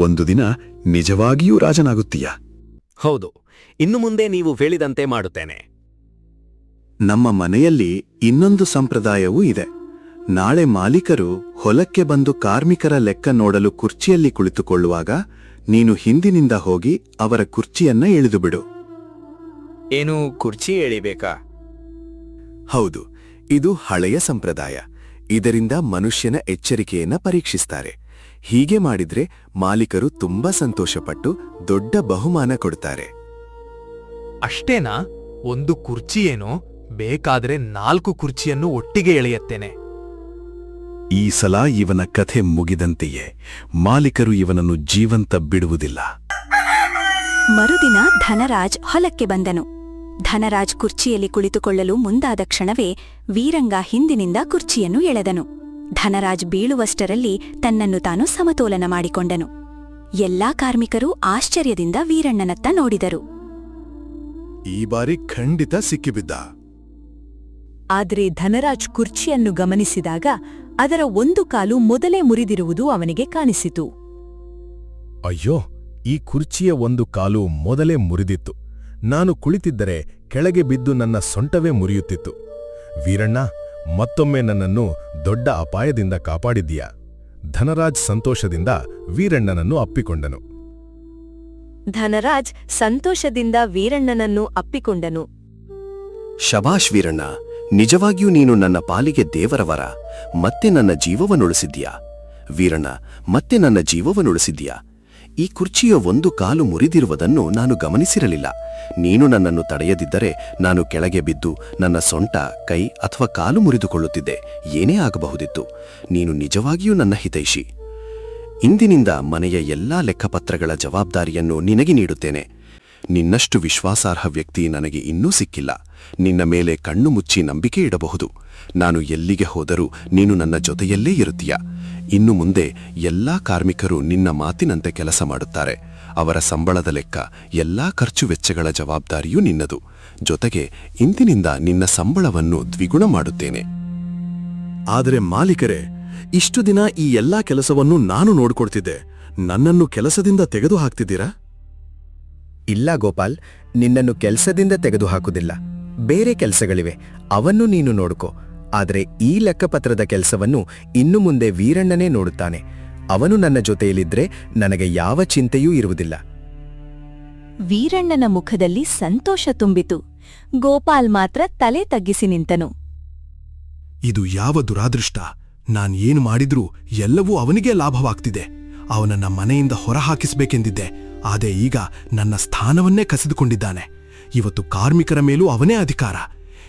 ಒಂದು ದಿನ ನಿಜವಾಗಿಯೂ ರಾಜನಾಗುತ್ತೀಯ. ಹೌದು, ಇನ್ನು ಮುಂದೆ ನೀವು ಹೇಳಿದಂತೆ ಮಾಡುತ್ತೇನೆ. ನಮ್ಮ ಮನೆಯಲ್ಲಿ ಇನ್ನೊಂದು ಸಂಪ್ರದಾಯವೂ ಇದೆ. ನಾಳೆ ಮಾಲೀಕರು ಹೊಲಕ್ಕೆ ಬಂದು ಕಾರ್ಮಿಕರ ಲೆಕ್ಕ ನೋಡಲು ಕುರ್ಚಿಯಲ್ಲಿ ಕುಳಿತುಕೊಳ್ಳುವಾಗ ನೀನು ಹಿಂದಿನಿಂದ ಹೋಗಿ ಅವರ ಕುರ್ಚಿಯನ್ನ ಎಳೆದುಬಿಡು. ಏನು, ಕುರ್ಚಿ ಎಳಿಬೇಕಾ? ಹೌದು, ಇದು ಹಳೆಯ ಸಂಪ್ರದಾಯ. ಇದರಿಂದ ಮನುಷ್ಯನ ಎಚ್ಚರಿಕೆಯನ್ನ ಪರೀಕ್ಷಿಸ್ತಾರೆ. ಹೀಗೆ ಮಾಡಿದ್ರೆ ಮಾಲೀಕರು ತುಂಬಾ ಸಂತೋಷಪಟ್ಟು ದೊಡ್ಡ ಬಹುಮಾನ ಕೊಡ್ತಾರೆ. ಅಷ್ಟೇನಾ? ಒಂದು ಕುರ್ಚಿ ಏನೋ? ಬೇಕಾದ್ರೆ 4 ಕುರ್ಚಿಯನ್ನು ಒಟ್ಟಿಗೆ ಎಳೆಯುತ್ತೇನೆ. ಈ ಸಲ ಇವನ ಕಥೆ ಮುಗಿದಂತೆಯೇ. ಮಾಲೀಕರು ಇವನನ್ನು ಜೀವಂತ ಬಿಡುವುದಿಲ್ಲ. ಮರುದಿನ ಧನರಾಜ್ ಹೊಲಕ್ಕೆ ಬಂದನು. ಧನರಾಜ್ ಕುರ್ಚಿಯಲ್ಲಿ ಕುಳಿತುಕೊಳ್ಳಲು ಮುಂದಾದ ಕ್ಷಣವೇ ವೀರಂಗ ಹಿಂದಿನಿಂದ ಕುರ್ಚಿಯನ್ನು ಎಳೆದನು. ಧನರಾಜ್ ಬೀಳುವಷ್ಟರಲ್ಲಿ ತನ್ನನ್ನು ತಾನು ಸಮತೋಲನ ಮಾಡಿಕೊಂಡನು. ಎಲ್ಲಾ ಕಾರ್ಮಿಕರು ಆಶ್ಚರ್ಯದಿಂದ ವೀರಣ್ಣನತ್ತ ನೋಡಿದರು. ಈ ಬಾರಿ ಖಂಡಿತ ಸಿಕ್ಕಿಬಿದ್ದ. ಆದ್ರೆ ಧನರಾಜ್ ಕುರ್ಚಿಯನ್ನು ಗಮನಿಸಿದಾಗ ಅದರ ಒಂದು ಕಾಲು ಮೊದಲೇ ಮುರಿದಿರುವುದು ಅವನಿಗೆ ಕಾಣಿಸಿತು. ಅಯ್ಯೋ, ಈ ಕುರ್ಚಿಯ ಒಂದು ಕಾಲು ಮೊದಲೇ ಮುರಿದಿತ್ತು. ನಾನು ಕುಳಿತಿದ್ದರೆ ಕೆಳಗೆ ಬಿದ್ದು ನನ್ನ ಸೊಂಟವೇ ಮುರಿಯುತ್ತಿತ್ತು. ವೀರಣ್ಣ, ಮತ್ತೊಮ್ಮೆ ನನ್ನನ್ನು ದೊಡ್ಡ ಅಪಾಯದಿಂದ ಕಾಪಾಡಿದ್ದೀಯಾ. ಧನರಾಜ್ ಸಂತೋಷದಿಂದ ವೀರಣ್ಣನನ್ನು ಅಪ್ಪಿಕೊಂಡನು. ಧನರಾಜ್ ಸಂತೋಷದಿಂದ ವೀರಣ್ಣನನ್ನು ಅಪ್ಪಿಕೊಂಡನು. ಶಬಾಷ್ ವೀರಣ್ಣ, ನಿಜವಾಗಿಯೂ ನೀನು ನನ್ನ ಪಾಲಿಗೆ ದೇವರವರ. ಮತ್ತೆ ನನ್ನ ಜೀವವನ್ನುಳಿಸಿದ್ಯಾ. ವೀರಣ್ಣ, ಮತ್ತೆ ನನ್ನ ಜೀವವನ್ನುಳಿಸಿದ್ಯಾ. ಈ ಕುರ್ಚಿಯ ಒಂದು ಕಾಲು ಮುರಿದಿರುವುದನ್ನು ನಾನು ಗಮನಿಸಿರಲಿಲ್ಲ. ನೀನು ನನ್ನನ್ನು ತಡೆಯದಿದ್ದರೆ ನಾನು ಕೆಳಗೆ ಬಿದ್ದು ನನ್ನ ಸೊಂಟ, ಕೈ ಅಥವಾ ಕಾಲು ಮುರಿದುಕೊಳ್ಳುತ್ತಿದ್ದೆ. ಏನೇ ಆಗಬಹುದಿತ್ತು. ನೀನು ನಿಜವಾಗಿಯೂ ನನ್ನ ಹಿತೈಷಿ. ಇಂದಿನಿಂದ ಮನೆಯ ಎಲ್ಲಾ ಲೆಕ್ಕಪತ್ರಗಳ ಜವಾಬ್ದಾರಿಯನ್ನು ನಿನಗೆ ನೀಡುತ್ತೇನೆ. ನಿನ್ನಷ್ಟು ವಿಶ್ವಾಸಾರ್ಹ ವ್ಯಕ್ತಿ ನನಗೆ ಇನ್ನೂ ಸಿಕ್ಕಿಲ್ಲ. ನಿನ್ನ ಮೇಲೆ ಕಣ್ಣು ಮುಚ್ಚಿ ನಂಬಿಕೆ ಇಡಬಹುದು. ನಾನು ಎಲ್ಲಿಗೆ ಹೋದರೂ ನೀನು ನನ್ನ ಜೊತೆಯಲ್ಲೇ ಇರುತ್ತೀಯ. ಇನ್ನು ಮುಂದೆ ಎಲ್ಲಾ ಕಾರ್ಮಿಕರು ನಿನ್ನ ಮಾತಿನಂತೆ ಕೆಲಸ ಮಾಡುತ್ತಾರೆ. ಅವರ ಸಂಬಳದ ಲೆಕ್ಕ, ಎಲ್ಲಾ ಖರ್ಚು ವೆಚ್ಚಗಳ ಜವಾಬ್ದಾರಿಯೂ ನಿನ್ನದು. ಜೊತೆಗೆ ಇಂದಿನಿಂದ ನಿನ್ನ ಸಂಬಳವನ್ನು ದ್ವಿಗುಣ ಮಾಡುತ್ತೇನೆ. ಆದರೆ ಮಾಲೀಕರೇ, ಇಷ್ಟು ದಿನ ಈ ಎಲ್ಲಾ ಕೆಲಸವನ್ನು ನಾನು ನೋಡ್ಕೊಳ್ತಿದ್ದೆ. ನನ್ನನ್ನು ಕೆಲಸದಿಂದ ತೆಗೆದು ಹಾಕ್ತಿದ್ದೀರಾ? ಇಲ್ಲ ಗೋಪಾಲ್, ನಿನ್ನನ್ನು ಕೆಲಸದಿಂದ ತೆಗೆದುಹಾಕುವುದಿಲ್ಲ. ಬೇರೆ ಕೆಲಸಗಳಿವೆ, ಅವನ್ನು ನೀನು ನೋಡ್ಕೋ. ಆದರೆ ಈ ಲೆಕ್ಕಪತ್ರದ ಕೆಲಸವನ್ನು ಇನ್ನು ಮುಂದೆ ವೀರಣ್ಣನೇ ನೋಡುತ್ತಾನೆ. ಅವನು ನನ್ನ ಜೊತೆಯಲ್ಲಿದ್ರೆ ನನಗೆ ಯಾವ ಚಿಂತೆಯೂ ಇರುವುದಿಲ್ಲ. ವೀರಣ್ಣನ ಮುಖದಲ್ಲಿ ಸಂತೋಷ ತುಂಬಿತು. ಗೋಪಾಲ್ ಮಾತ್ರ ತಲೆ ತಗ್ಗಿಸಿ ನಿಂತನು. ಇದು ಯಾವ ದುರಾದೃಷ್ಟ. ನಾನ್ ಏನು ಮಾಡಿದ್ರೂ ಎಲ್ಲವೂ ಅವನಿಗೆ ಲಾಭವಾಗ್ತಿದೆ. ಅವನನ್ನ ಮನೆಯಿಂದ ಹೊರಹಾಕಿಸಬೇಕೆಂದಿದ್ದೆ. ಆದರೆ ಈಗ ನನ್ನ ಸ್ಥಾನವನ್ನೇ ಕಸಿದುಕೊಂಡಿದ್ದಾನೆ. ಇವತ್ತು ಕಾರ್ಮಿಕರ ಮೇಲೂ ಅವನೇ ಅಧಿಕಾರ.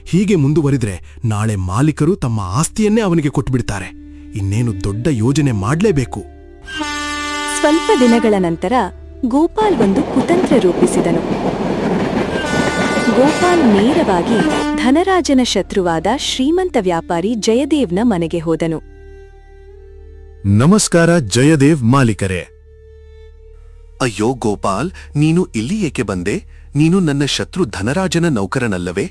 ಹೀಗೆ ಮುಂದುವರಿದ್ರೆ ನಾಳೆ ಮಾಲೀಕರು ತಮ್ಮ ಆಸ್ತಿಯನ್ನೇ ಅವನಿಗೆ ಕೊಟ್ಟುಬಿಡ್ತಾರೆ. ಇನ್ನೇನು ದೊಡ್ಡ ಯೋಜನೆ ಮಾಡಲೇಬೇಕು. ಸ್ವಲ್ಪ ದಿನಗಳ ನಂತರ ಗೋಪಾಲ್ ಒಂದು ಕುತಂತ್ರ ರೂಪಿಸಿದನು. ಗೋಪಾಲ್ ನೇರವಾಗಿ ಧನರಾಜನ ಶತ್ರುವಾದ ಶ್ರೀಮಂತ ವ್ಯಾಪಾರಿ ಜಯದೇವ್ನ ಮನೆಗೆ ಹೋದನು. ನಮಸ್ಕಾರ ಜಯದೇವ್ ಮಾಲೀಕರೇ. ಅಯ್ಯೋ ಗೋಪಾಲ್, ನೀನು ಇಲ್ಲಿ ಏಕೆ ಬಂದೆ? ನೀನು ನನ್ನ ಶತ್ರು ಧನರಾಜನ ನೌಕರನಲ್ಲವೇ?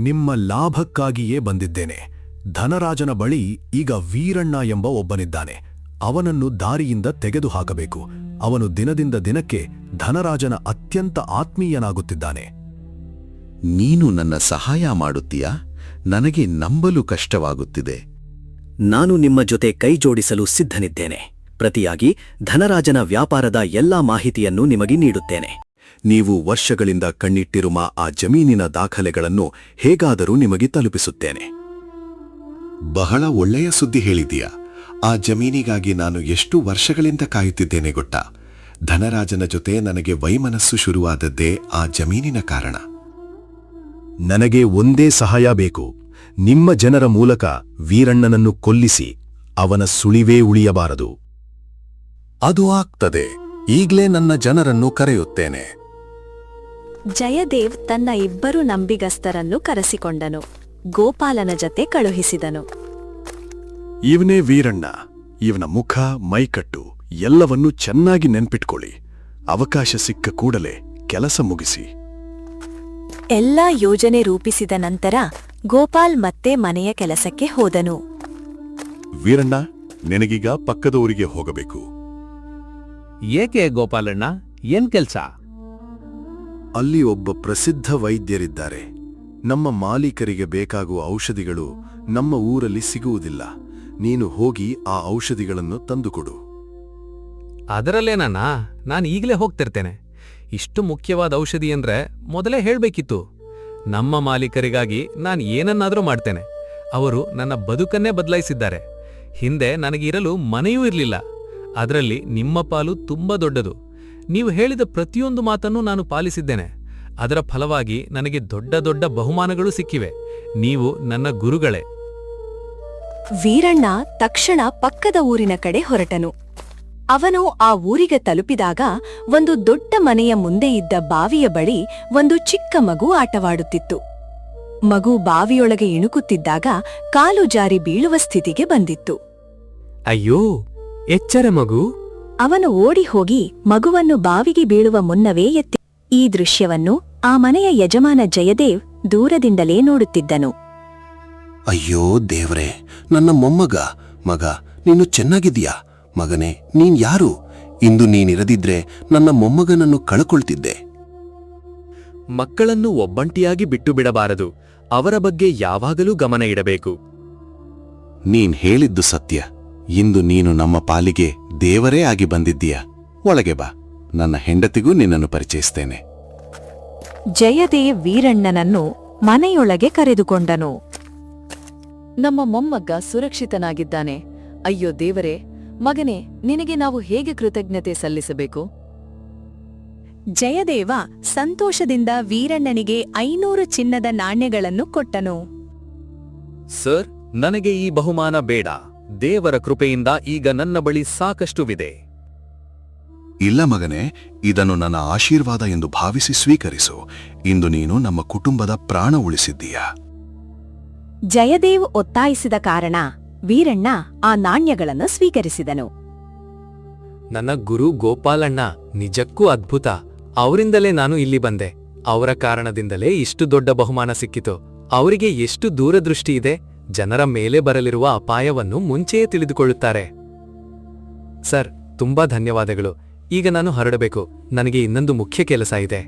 ನಿಮ್ಮ ಲಾಭಕ್ಕಾಗಿಯೇ ಬಂದಿದ್ದೇನೆ. ಧನರಾಜನ ಬಳಿ ಈಗ ವೀರಣ್ಣ ಎಂಬ ಒಬ್ಬನಿದ್ದಾನೆ. ಅವನನ್ನು ದಾರಿಯಿಂದ ತೆಗೆದುಹಾಕಬೇಕು. ಅವನು ದಿನದಿಂದ ದಿನಕ್ಕೆ ಧನರಾಜನ ಅತ್ಯಂತ ಆತ್ಮೀಯನಾಗುತ್ತಿದ್ದಾನೆ. ನೀನು ನನ್ನ ಸಹಾಯ ಮಾಡುತ್ತೀಯಾ? ನನಗೆ ನಂಬಲು ಕಷ್ಟವಾಗುತ್ತಿದೆ. ನಾನು ನಿಮ್ಮ ಜೊತೆ ಕೈ ಜೋಡಿಸಲು ಸಿದ್ಧನಿದ್ದೇನೆ. ಪ್ರತಿಯಾಗಿ ಧನರಾಜನ ವ್ಯಾಪಾರದ ಎಲ್ಲಾ ಮಾಹಿತಿಯನ್ನು ನಿಮಗೆ ನೀಡುತ್ತೇನೆ. ನೀವು ವರ್ಷಗಳಿಂದ ಕಣ್ಣಿಟ್ಟಿರುವ ಆ ಜಮೀನಿನ ದಾಖಲೆಗಳನ್ನು ಹೇಗಾದರೂ ನಿಮಗೆ ತಲುಪಿಸುತ್ತೇನೆ. ಬಹಳ ಒಳ್ಳೆಯ ಸುದ್ದಿ ಹೇಳಿದೀಯಾ. ಆ ಜಮೀನಿಗಾಗಿ ನಾನು ಎಷ್ಟು ವರ್ಷಗಳಿಂದ ಕಾಯುತ್ತಿದ್ದೇನೆ ಗೊತ್ತಾ? ಧನರಾಜನ ಜೊತೆ ನನಗೆ ವೈಮನಸ್ಸು ಶುರುವಾದದ್ದೇ ಆ ಜಮೀನಿನ ಕಾರಣ. ನನಗೆ ಒಂದೇ ಸಹಾಯ ಬೇಕು. ನಿಮ್ಮ ಜನರ ಮೂಲಕ ವೀರಣ್ಣನನ್ನು ಕೊಲ್ಲಿಸಿ ಅವನ ಸುಳಿವೇ ಉಳಿಯಬಾರದು. ಅದು ಆಗ್ತದೆ. ಈಗ್ಲೇ ನನ್ನ ಜನರನ್ನು ಕರೆಯುತ್ತೇನೆ. ಜಯದೇವ್ ತನ್ನ ಇಬ್ಬರು ನಂಬಿಗಸ್ತರನ್ನು ಕರೆಸಿಕೊಂಡನು. ಗೋಪಾಲನ ಜತೆ ಕಳುಹಿಸಿದನು. ಇವನೇ ವೀರಣ್ಣ. ಇವನ ಮುಖ, ಮೈಕಟ್ಟು ಎಲ್ಲವನ್ನೂ ಚೆನ್ನಾಗಿ ನೆನ್ಪಿಟ್ಕೊಳ್ಳಿ. ಅವಕಾಶ ಸಿಕ್ಕ ಕೂಡಲೇ ಕೆಲಸ ಮುಗಿಸಿ. ಎಲ್ಲಾ ಯೋಜನೆ ರೂಪಿಸಿದ ನಂತರ ಗೋಪಾಲ್ ಮತ್ತೆ ಮನೆಯ ಕೆಲಸಕ್ಕೆ ಹೋದನು. ವೀರಣ್ಣ, ನಿನಗೀಗ ಪಕ್ಕದ ಊರಿಗೆ ಹೋಗಬೇಕು. ಏಕೆ ಗೋಪಾಲಣ್ಣ, ಏನ್ ಕೆಲ್ಸ? ಅಲ್ಲಿ ಒಬ್ಬ ಪ್ರಸಿದ್ಧ ವೈದ್ಯರಿದ್ದಾರೆ. ನಮ್ಮ ಮಾಲೀಕರಿಗೆ ಬೇಕಾಗುವ ಔಷಧಿಗಳು ನಮ್ಮ ಊರಲ್ಲಿ ಸಿಗುವುದಿಲ್ಲ. ನೀನು ಹೋಗಿ ಆ ಔಷಧಿಗಳನ್ನು ತಂದುಕೊಡು. ಅದರಲ್ಲೇನಣ್ಣ, ನಾನು ಈಗಲೇ ಹೋಗ್ತಿರ್ತೇನೆ. ಇಷ್ಟು ಮುಖ್ಯವಾದ ಔಷಧಿ ಅಂದ್ರೆ ಮೊದಲೇ ಹೇಳ್ಬೇಕಿತ್ತು. ನಮ್ಮ ಮಾಲೀಕರಿಗಾಗಿ ನಾನು ಏನನ್ನಾದರೂ ಮಾಡ್ತೇನೆ. ಅವರು ನನ್ನ ಬದುಕನ್ನೇ ಬದಲಾಯಿಸಿದ್ದಾರೆ. ಹಿಂದೆ ನನಗಿರಲು ಮನೆಯೂ ಇರಲಿಲ್ಲ. ಅದರಲ್ಲಿ ನಿಮ್ಮ ಪಾಲು ತುಂಬಾ ದೊಡ್ಡದು. ನೀವು ಹೇಳಿದ ಪ್ರತಿಯೊಂದು ಮಾತನ್ನು ನಾನು ಪಾಲಿಸಿದ್ದೇನೆ. ಅದರ ಫಲವಾಗಿ ನನಗೆ ದೊಡ್ಡ ದೊಡ್ಡ ಬಹುಮಾನಗಳು ಸಿಕ್ಕಿವೆ. ನೀವು ನನ್ನ ಗುರುಗಳೇ. ವೀರಣ್ಣ ತಕ್ಷಣ ಪಕ್ಕದ ಊರಿನ ಕಡೆ ಹೊರಟನು. ಅವನು ಆ ಊರಿಗೆ ತಲುಪಿದಾಗ ಒಂದು ದೊಡ್ಡ ಮನೆಯ ಮುಂದೆ ಇದ್ದ ಬಾವಿಯ ಬಳಿ ಒಂದು ಚಿಕ್ಕ ಮಗು ಆಟವಾಡುತ್ತಿತ್ತು. ಮಗು ಬಾವಿಯೊಳಗೆ ಇಣುಕುತ್ತಿದ್ದಾಗ ಕಾಲು ಜಾರಿ ಬೀಳುವ ಸ್ಥಿತಿಗೆ ಬಂದಿತ್ತು. ಅಯ್ಯೋ, ಎಚ್ಚರ ಮಗು. ಅವನು ಓಡಿ ಹೋಗಿ ಮಗುವನ್ನು ಬಾವಿಗೆ ಬೀಳುವ ಮುನ್ನವೇ ಎತ್ತಿ. ಈ ದೃಶ್ಯವನ್ನು ಆ ಮನೆಯ ಯಜಮಾನ ಜಯದೇವ್ ದೂರದಿಂದಲೇ ನೋಡುತ್ತಿದ್ದನು. ಅಯ್ಯೋ ದೇವ್ರೇ, ನನ್ನ ಮೊಮ್ಮಗ. ಮಗ, ನೀನು ಚೆನ್ನಾಗಿದ್ದೀಯಾ? ಮಗನೇ, ನೀನ್ ಯಾರು? ಇಂದು ನೀನಿರದಿದ್ರೆ ನನ್ನ ಮೊಮ್ಮಗನನ್ನು ಕಳಕೊಳ್ತಿದ್ದೆ. ಮಕ್ಕಳನ್ನು ಒಬ್ಬಂಟಿಯಾಗಿ ಬಿಟ್ಟು ಬಿಡಬಾರದು. ಅವರ ಬಗ್ಗೆ ಯಾವಾಗಲೂ ಗಮನ ಇಡಬೇಕು. ನೀನ್ ಹೇಳಿದ್ದು ಸತ್ಯ. ಇಂದು ನೀನು ನಮ್ಮ ಪಾಲಿಗೆ ದೇವರೇ ಆಗಿ ಬಂದಿದ್ದೀಯ. ಒಳಗೆ ಬಾ, ನನ್ನ ಹೆಂಡತಿಗೂ ನಿನ್ನನ್ನು ಪರಿಚಯಿಸ್ತೇನೆ. ಜಯದೇವ್ ವೀರಣ್ಣನನ್ನು ಮನೆಯೊಳಗೆ ಕರೆದುಕೊಂಡನು. ನಮ್ಮ ಮೊಮ್ಮಗ ಸುರಕ್ಷಿತನಾಗಿದ್ದಾನೆ. ಅಯ್ಯೋ ದೇವರೇ, ಮಗನೇ, ನಿನಗೆ ನಾವು ಹೇಗೆ ಕೃತಜ್ಞತೆ ಸಲ್ಲಿಸಬೇಕು? ಜಯದೇವ ಸಂತೋಷದಿಂದ ವೀರಣ್ಣನಿಗೆ 500 ಚಿನ್ನದ ನಾಣ್ಯಗಳನ್ನು ಕೊಟ್ಟನು. ಸರ್, ನನಗೆ ಈ ಬಹುಮಾನ ಬೇಡ. ದೇವರ ಕೃಪೆಯಿಂದ ಈಗ ನನ್ನ ಬಳಿ ಸಾಕಷ್ಟುವಿದೆ. ಇಲ್ಲ ಮಗನೇ, ಇದನ್ನು ನನ್ನ ಆಶೀರ್ವಾದ ಎಂದು ಭಾವಿಸಿ ಸ್ವೀಕರಿಸು. ಇಂದು ನೀನು ನಮ್ಮ ಕುಟುಂಬದ ಪ್ರಾಣ ಉಳಿಸಿದ್ದೀಯಾ. ಜಯದೇವ್ ಒತ್ತಾಯಿಸಿದ ಕಾರಣ ವೀರಣ್ಣ ಆ ನಾಣ್ಯಗಳನ್ನು ಸ್ವೀಕರಿಸಿದನು. ನನ್ನ ಗುರು ಗೋಪಾಲಣ್ಣ ನಿಜಕ್ಕೂ ಅದ್ಭುತ. ಅವರಿಂದಲೇ ನಾನು ಇಲ್ಲಿ ಬಂದೆ. ಅವರ ಕಾರಣದಿಂದಲೇ ಇಷ್ಟು ದೊಡ್ಡ ಬಹುಮಾನ ಸಿಕ್ಕಿತು. ಅವರಿಗೆ ಎಷ್ಟು ದೂರದೃಷ್ಟಿ ಇದೆ. ಜನರ ಮೇಲೆ ಬರಲಿರುವ ಅಪಾಯವನ್ನು ಮುಂಚೆಯೇ ತಿಳಿದುಕೊಳ್ಳುತ್ತಾರೆ. ಸರ್, ತುಂಬಾ ಧನ್ಯವಾದಗಳು. ಈಗ ನಾನು ಹೊರಡಬೇಕು. ನನಗೆ ಇನ್ನೊಂದು ಮುಖ್ಯ ಕೆಲಸ ಇದೆ.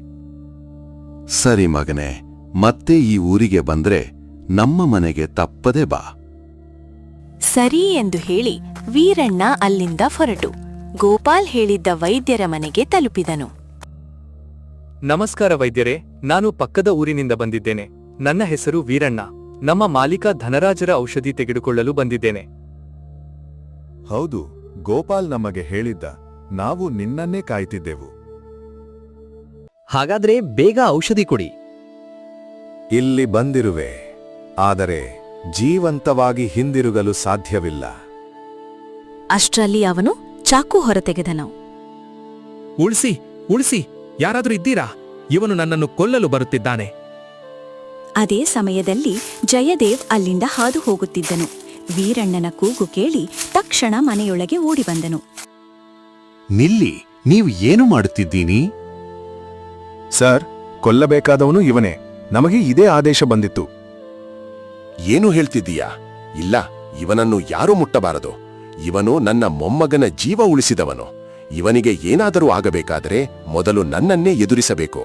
ಸರಿ ಮಗನೇ, ಮತ್ತೆ ಈ ಊರಿಗೆ ಬಂದ್ರೆ ನಮ್ಮ ಮನೆಗೆ ತಪ್ಪದೆ ಬಾ. ಸರಿ ಎಂದು ಹೇಳಿ ವೀರಣ್ಣ ಅಲ್ಲಿಂದ ಹೊರಟು ಗೋಪಾಲ್ ಹೇಳಿದ್ದ ವೈದ್ಯರ ಮನೆಗೆ ತಲುಪಿದನು. ನಮಸ್ಕಾರ ವೈದ್ಯರೇ, ನಾನು ಪಕ್ಕದ ಊರಿನಿಂದ ಬಂದಿದ್ದೇನೆ. ನನ್ನ ಹೆಸರು ವೀರಣ್ಣ. ನಮ್ಮ ಮಾಲೀಕ ಧನರಾಜರ ಔಷಧಿ ತೆಗೆದುಕೊಳ್ಳಲು ಬಂದಿದ್ದೇನೆ. ಹೌದು, ಗೋಪಾಲ್ ನಮಗೆ ಹೇಳಿದ್ದ. ನಾವು ನಿನ್ನನ್ನೇ ಕಾಯ್ತಿದ್ದೆವು. ಹಾಗಾದ್ರೆ ಬೇಗ ಔಷಧಿ ಕೊಡಿ. ಇಲ್ಲಿ ಬಂದಿರುವೆ, ಆದರೆ ಜೀವಂತವಾಗಿ ಹಿಂದಿರುಗಲು ಸಾಧ್ಯವಿಲ್ಲ. ಅಷ್ಟರಲ್ಲಿ ಅವನು ಚಾಕು ಹೊರತೆಗೆದನು. ಉಳಿಸಿ, ಉಳಿಸಿ, ಯಾರಾದ್ರೂ ಇದ್ದೀರಾ? ಇವನು ನನ್ನನ್ನು ಕೊಲ್ಲಲು ಬರುತ್ತಿದ್ದಾನೆ. ಅದೇ ಸಮಯದಲ್ಲಿ ಜಯದೇವ್ ಅಲ್ಲಿಂದ ಹಾದು ಹೋಗುತ್ತಿದ್ದನು. ವೀರಣ್ಣನ ಕೂಗು ಕೇಳಿ ತಕ್ಷಣ ಮನೆಯೊಳಗೆ ಓಡಿ ಬಂದನು. ನಿಲ್ಲಿ, ನೀವು ಏನು ಮಾಡುತ್ತಿದ್ದೀನಿ? ಸರ್, ಕೊಲ್ಲಬೇಕಾದವನು ಇವನೇ. ನಮಗೆ ಇದೇ ಆದೇಶ ಬಂದಿತ್ತು. ಏನು ಹೇಳ್ತಿದ್ದೀಯಾ? ಇಲ್ಲ, ಇವನನ್ನು ಯಾರೂ ಮುಟ್ಟಬಾರದು. ಇವನು ನನ್ನ ಮೊಮ್ಮಗನ ಜೀವ ಉಳಿಸಿದವನು. ಇವನಿಗೆ ಏನಾದರೂ ಆಗಬೇಕಾದರೆ ಮೊದಲು ನನ್ನನ್ನೇ ಎದುರಿಸಬೇಕು.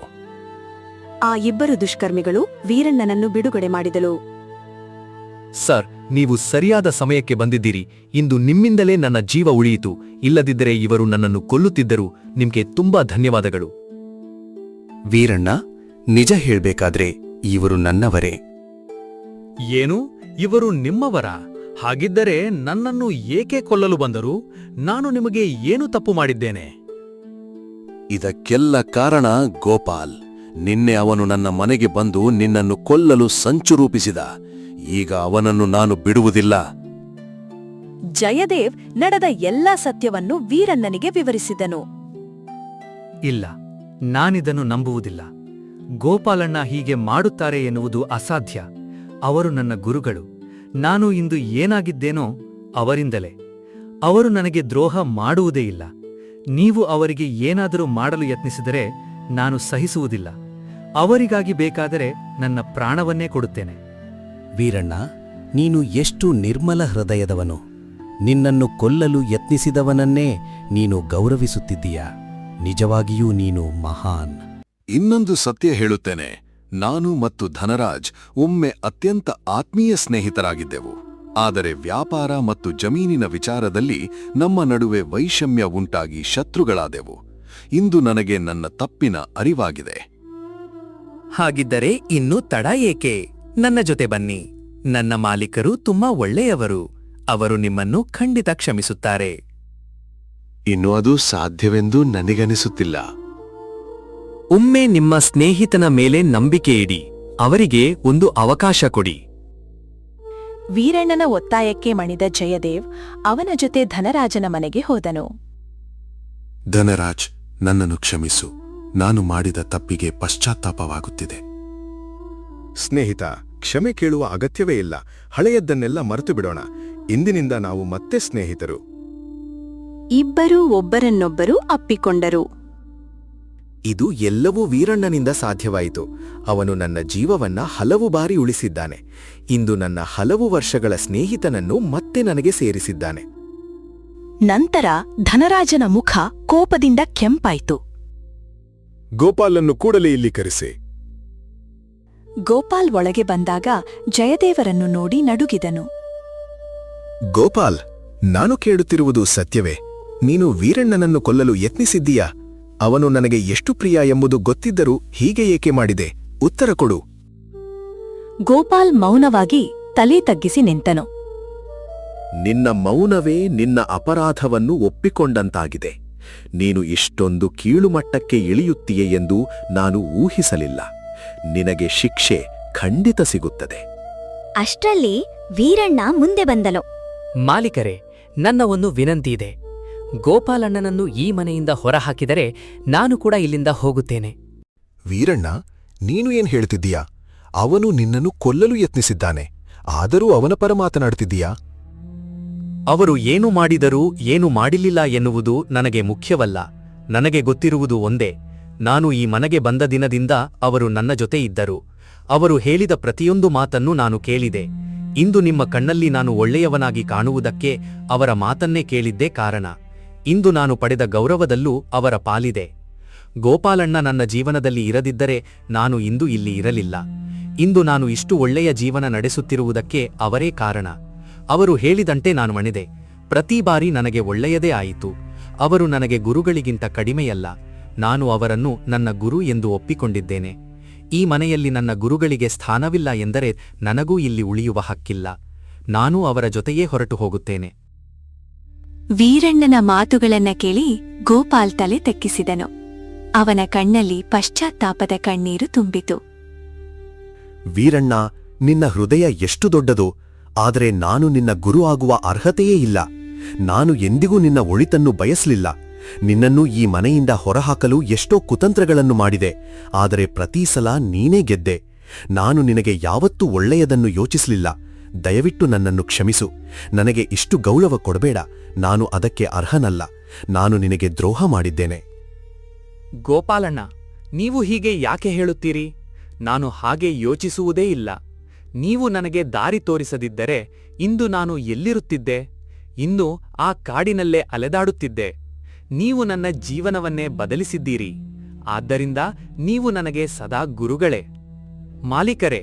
ಆ ಇಬ್ಬರು ದುಷ್ಕರ್ಮಿಗಳು ವೀರಣ್ಣನನ್ನು ಬಿಡುಗಡೆ ಮಾಡಿದಳು. ಸರ್, ನೀವು ಸರಿಯಾದ ಸಮಯಕ್ಕೆ ಬಂದಿದ್ದೀರಿ. ಇಂದು ನಿಮ್ಮಿಂದಲೇ ನನ್ನ ಜೀವ ಉಳಿಯಿತು. ಇಲ್ಲದಿದ್ದರೆ ಇವರು ನನ್ನನ್ನು ಕೊಲ್ಲುತ್ತಿದ್ದರು. ನಿಮ್ಗೆ ತುಂಬಾ ಧನ್ಯವಾದಗಳು. ವೀರಣ್ಣ, ನಿಜ ಹೇಳ್ಬೇಕಾದ್ರೆ ಇವರು ನನ್ನವರೇ. ಏನು? ಇವರು ನಿಮ್ಮವರ? ಹಾಗಿದ್ದರೆ ನನ್ನನ್ನು ಏಕೆ ಕೊಲ್ಲಲು ಬಂದರು? ನಾನು ನಿಮಗೆ ಏನು ತಪ್ಪು ಮಾಡಿದ್ದೇನೆ? ಇದಕ್ಕೆಲ್ಲ ಕಾರಣ ಗೋಪಾಲ್. ನಿನ್ನೆ ಅವನು ನನ್ನ ಮನೆಗೆ ಬಂದು ನಿನ್ನನ್ನು ಕೊಲ್ಲಲು ಸಂಚು ರೂಪಿಸಿದ. ಈಗ ಅವನನ್ನು ನಾನು ಬಿಡುವುದಿಲ್ಲ. ಜಯದೇವ್ ನಡೆದ ಎಲ್ಲಾ ಸತ್ಯವನ್ನು ವೀರಣ್ಣನಿಗೆ ವಿವರಿಸಿದನು. ಇಲ್ಲ, ನಾನಿದನ್ನು ನಂಬುವುದಿಲ್ಲ. ಗೋಪಾಲಣ್ಣ ಹೀಗೆ ಮಾಡುತ್ತಾರೆ ಎನ್ನುವುದು ಅಸಾಧ್ಯ. ಅವರು ನನ್ನ ಗುರುಗಳು. ನಾನು ಇಂದು ಏನಾಗಿದ್ದೇನೋ ಅವರಿಂದಲೇ. ಅವರು ನನಗೆ ದ್ರೋಹ ಮಾಡುವುದೇ ಇಲ್ಲ. ನೀವು ಅವರಿಗೆ ಏನಾದರೂ ಮಾಡಲು ಯತ್ನಿಸಿದರೆ ನಾನು ಸಹಿಸುವುದಿಲ್ಲ. ಅವರಿಗಾಗಿ ಬೇಕಾದರೆ ನನ್ನ ಪ್ರಾಣವನ್ನೇ ಕೊಡುತ್ತೇನೆ. ವೀರಣ್ಣ, ನೀನು ಎಷ್ಟು ನಿರ್ಮಲ ಹೃದಯದವನು. ನಿನ್ನನ್ನು ಕೊಲ್ಲಲು ಯತ್ನಿಸಿದವನನ್ನೇ ನೀನು ಗೌರವಿಸುತ್ತಿದ್ದೀಯಾ? ನಿಜವಾಗಿಯೂ ನೀನು ಮಹಾನ್. ಇನ್ನೊಂದು ಸತ್ಯ ಹೇಳುತ್ತೇನೆ. ನಾನು ಮತ್ತು ಧನರಾಜ್ ಒಮ್ಮೆ ಅತ್ಯಂತ ಆತ್ಮೀಯ ಸ್ನೇಹಿತರಾಗಿದ್ದೆವು. ಆದರೆ ವ್ಯಾಪಾರ ಮತ್ತು ಜಮೀನಿನ ವಿಚಾರದಲ್ಲಿ ನಮ್ಮ ನಡುವೆ ವೈಷಮ್ಯ ಉಂಟಾಗಿ ಶತ್ರುಗಳಾದೆವು. ಇಂದು ನನಗೆ ನನ್ನ ತಪ್ಪಿನ ಅರಿವಾಗಿದೆ. ಹಾಗಿದ್ದರೆ ಇನ್ನೂ ತಡ ಏಕೆ? ನನ್ನ ಜೊತೆ ಬನ್ನಿ. ನನ್ನ ಮಾಲೀಕರು ತುಂಬಾ ಒಳ್ಳೆಯವರು. ಅವರು ನಿಮ್ಮನ್ನು ಖಂಡಿತ ಕ್ಷಮಿಸುತ್ತಾರೆ. ಇನ್ನು ಅದು ಸಾಧ್ಯವೆಂದು ನನಗನಿಸುತ್ತಿಲ್ಲ. ಒಮ್ಮೆ ನಿಮ್ಮ ಸ್ನೇಹಿತನ ಮೇಲೆ ನಂಬಿಕೆ ಇಡಿ. ಅವರಿಗೆ ಒಂದು ಅವಕಾಶ ಕೊಡಿ. ವೀರಣ್ಣನ ಒತ್ತಾಯಕ್ಕೆ ಮಣಿದ ಜಯದೇವ್ ಅವನ ಜೊತೆ ಧನರಾಜನ ಮನೆಗೆ ಹೋದನು. ಧನರಾಜ್, ನನ್ನನ್ನು ಕ್ಷಮಿಸು. ನಾನು ಮಾಡಿದ ತಪ್ಪಿಗೆ ಪಶ್ಚಾತ್ತಾಪವಾಗುತ್ತಿದೆ. ಸ್ನೇಹಿತ, ಕ್ಷಮೆ ಕೇಳುವ ಅಗತ್ಯವೇ ಇಲ್ಲ. ಹಳೆಯದ್ದನ್ನೆಲ್ಲ ಮರೆತು ಬಿಡೋಣ. ಇಂದಿನಿಂದ ನಾವು ಮತ್ತೆ ಸ್ನೇಹಿತರು. ಇಬ್ಬರೂ ಒಬ್ಬರನ್ನೊಬ್ಬರು ಅಪ್ಪಿಕೊಂಡರು. ಇದು ಎಲ್ಲವೂ ವೀರಣ್ಣನಿಂದ ಸಾಧ್ಯವಾಯಿತು. ಅವನು ನನ್ನ ಜೀವವನ್ನ ಹಲವು ಬಾರಿ ಉಳಿಸಿದ್ದಾನೆ. ಇಂದು ನನ್ನ ಹಲವು ವರ್ಷಗಳ ಸ್ನೇಹಿತನನ್ನು ಮತ್ತೆ ನನಗೆ ಸೇರಿಸಿದ್ದಾನೆ. ನಂತರ ಧನರಾಜನ ಮುಖ ಕೋಪದಿಂದ ಕೆಂಪಾಯಿತು. ಗೋಪಾಲನ್ನು ಕೂಡಲೇ ಇಲ್ಲಿ ಕರೆಸಿ. ಗೋಪಾಲ್ ಒಳಗೆ ಬಂದಾಗ ಜಯದೇವರನ್ನು ನೋಡಿ ನಡುಗಿದನು. ಗೋಪಾಲ್, ನಾನು ಕೇಳುತ್ತಿರುವುದು ಸತ್ಯವೇ? ನೀನು ವೀರಣ್ಣನನ್ನು ಕೊಲ್ಲಲು ಯತ್ನಿಸಿದ್ದೀಯಾ? ಅವನು ನನಗೆ ಎಷ್ಟು ಪ್ರಿಯ ಎಂಬುದು ಗೊತ್ತಿದ್ದರೂ ಹೀಗೆ ಏಕೆ ಮಾಡಿದೆ? ಉತ್ತರ ಕೊಡು. ಗೋಪಾಲ್ ಮೌನವಾಗಿ ತಲೆ ತಗ್ಗಿಸಿ ನಿಂತನು. ನಿನ್ನ ಮೌನವೇ ನಿನ್ನ ಅಪರಾಧವನ್ನು ಒಪ್ಪಿಕೊಂಡಂತಾಗಿದೆ. ನೀನು ಇಷ್ಟೊಂದು ಕೀಳುಮಟ್ಟಕ್ಕೆ ಇಳಿಯುತ್ತೀಯೆ ಎಂದು ನಾನು ಊಹಿಸಲಿಲ್ಲ. ನಿನಗೆ ಶಿಕ್ಷೆ ಖಂಡಿತ ಸಿಗುತ್ತದೆ. ಅಷ್ಟರಲ್ಲಿ ವೀರಣ್ಣ ಮುಂದೆ ಬಂದನು. ಮಾಲೀಕರೇ, ನನ್ನ ಒಂದು ವಿನಂತಿ ಇದೆ. ಗೋಪಾಲಣ್ಣನನ್ನು ಈ ಮನೆಯಿಂದ ಹೊರಹಾಕಿದರೆ ನಾನು ಕೂಡ ಇಲ್ಲಿಂದ ಹೋಗುತ್ತೇನೆ. ವೀರಣ್ಣ, ನೀನು ಏನ್ ಹೇಳ್ತಿದ್ದೀಯಾ? ಅವನು ನಿನ್ನನ್ನು ಕೊಲ್ಲಲು ಯತ್ನಿಸಿದ್ದಾನೆ. ಆದರೂ ಅವನ ಪರ ಮಾತನಾಡ್ತಿದ್ದೀಯಾ? ಅವರು ಏನು ಮಾಡಿದರೂ ಏನು ಮಾಡಿಲ್ಲ ಎನ್ನುವುದು ನನಗೆ ಮುಖ್ಯವಲ್ಲ. ನನಗೆ ಗೊತ್ತಿರುವುದು ಒಂದೇ. ನಾನು ಈ ಮನೆಗೆ ಬಂದ ದಿನದಿಂದ ಅವರು ನನ್ನ ಜೊತೆ ಇದ್ದರು. ಅವರು ಹೇಳಿದ ಪ್ರತಿಯೊಂದು ಮಾತನ್ನು ನಾನು ಕೇಳಿದೆ. ಇಂದು ನಿಮ್ಮ ಕಣ್ಣಲ್ಲಿ ನಾನು ಒಳ್ಳೆಯವನಾಗಿ ಕಾಣುವುದಕ್ಕೆ ಅವರ ಮಾತನ್ನೇ ಕೇಳಿದ್ದೇ ಕಾರಣ. ಇಂದು ನಾನು ಪಡೆದ ಗೌರವದಲ್ಲೂ ಅವರ ಪಾಲಿದೆ. ಗೋಪಾಲಣ್ಣ ನನ್ನ ಜೀವನದಲ್ಲಿ ಇರದಿದ್ದರೆ ನಾನು ಇಂದು ಇಲ್ಲಿ ಇರಲಿಲ್ಲ. ಇಂದು ನಾನು ಇಷ್ಟು ಒಳ್ಳೆಯ ಜೀವನ ನಡೆಸುತ್ತಿರುವುದಕ್ಕೆ ಅವರೇ ಕಾರಣ. ಅವರು ಹೇಳಿದಂತೆ ನಾನು ಮಣಿದೆ. ಪ್ರತಿ ಬಾರಿ ನನಗೆ ಒಳ್ಳೆಯದೇ ಆಯಿತು. ಅವರು ನನಗೆ ಗುರುಗಳಿಗಿಂತ ಕಡಿಮೆಯಲ್ಲ. ನಾನು ಅವರನ್ನು ನನ್ನ ಗುರು ಎಂದು ಒಪ್ಪಿಕೊಂಡಿದ್ದೇನೆ. ಈ ಮನೆಯಲ್ಲಿ ನನ್ನ ಗುರುಗಳಿಗೆ ಸ್ಥಾನವಿಲ್ಲ ಎಂದರೆ ನನಗೂ ಇಲ್ಲಿ ಉಳಿಯುವ ಹಕ್ಕಿಲ್ಲ. ನಾನು ಅವರ ಜೊತೆಯೇ ಹೊರಟು ಹೋಗುತ್ತೇನೆ. ವೀರಣ್ಣನ ಮಾತುಗಳನ್ನ ಕೇಳಿ ಗೋಪಾಲ್ ತಲೆ ತೆಕ್ಕಿಸಿದನು. ಅವನ ಕಣ್ಣಲ್ಲಿ ಪಶ್ಚಾತ್ತಾಪದ ಕಣ್ಣೀರು ತುಂಬಿತು. ವೀರಣ್ಣ, ನಿನ್ನ ಹೃದಯ ಎಷ್ಟು ದೊಡ್ಡದು, ಆದರೆ ನಾನು ನಿನ್ನ ಗುರು ಆಗುವ ಅರ್ಹತೆಯೇ ಇಲ್ಲ. ನಾನು ಎಂದಿಗೂ ನಿನ್ನ ಒಳಿತನ್ನು ಬಯಸಲಿಲ್ಲ. ನಿನ್ನನ್ನು ಈ ಮನೆಯಿಂದ ಹೊರಹಾಕಲು ಎಷ್ಟೋ ಕುತಂತ್ರಗಳನ್ನು ಮಾಡಿದೆ, ಆದರೆ ಪ್ರತಿ ಸಲ ನೀನೇ ಗೆದ್ದೆ. ನಾನು ನಿನಗೆ ಯಾವತ್ತೂ ಒಳ್ಳೆಯದನ್ನು ಯೋಚಿಸಲಿಲ್ಲ. ದಯವಿಟ್ಟು ನನ್ನನ್ನು ಕ್ಷಮಿಸು. ನನಗೆ ಇಷ್ಟು ಗೌರವ ಕೊಡಬೇಡ. ನಾನು ಅದಕ್ಕೆ ಅರ್ಹನಲ್ಲ. ನಾನು ನಿನಗೆ ದ್ರೋಹ ಮಾಡಿದ್ದೇನೆ. ಗೋಪಾಲಣ್ಣ, ನೀವು ಹೀಗೆ ಯಾಕೆ ಹೇಳುತ್ತೀರಿ? ನಾನು ಹಾಗೆ ಯೋಚಿಸುವುದೇ ಇಲ್ಲ. ನೀವು ನನಗೆ ದಾರಿ ತೋರಿಸದಿದ್ದರೆ ಇಂದು ನಾನು ಎಲ್ಲಿರುತ್ತಿದ್ದೆ? ಇಂದು ಆ ಕಾಡಿನಲ್ಲೇ ಅಲೆದಾಡುತ್ತಿದ್ದೆ. ನೀವು ನನ್ನ ಜೀವನವನ್ನೇ ಬದಲಿಸಿದ್ದೀರಿ. ಆದ್ದರಿಂದ ನೀವು ನನಗೆ ಸದಾ ಗುರುಗಳೇ. ಮಾಲೀಕರೇ,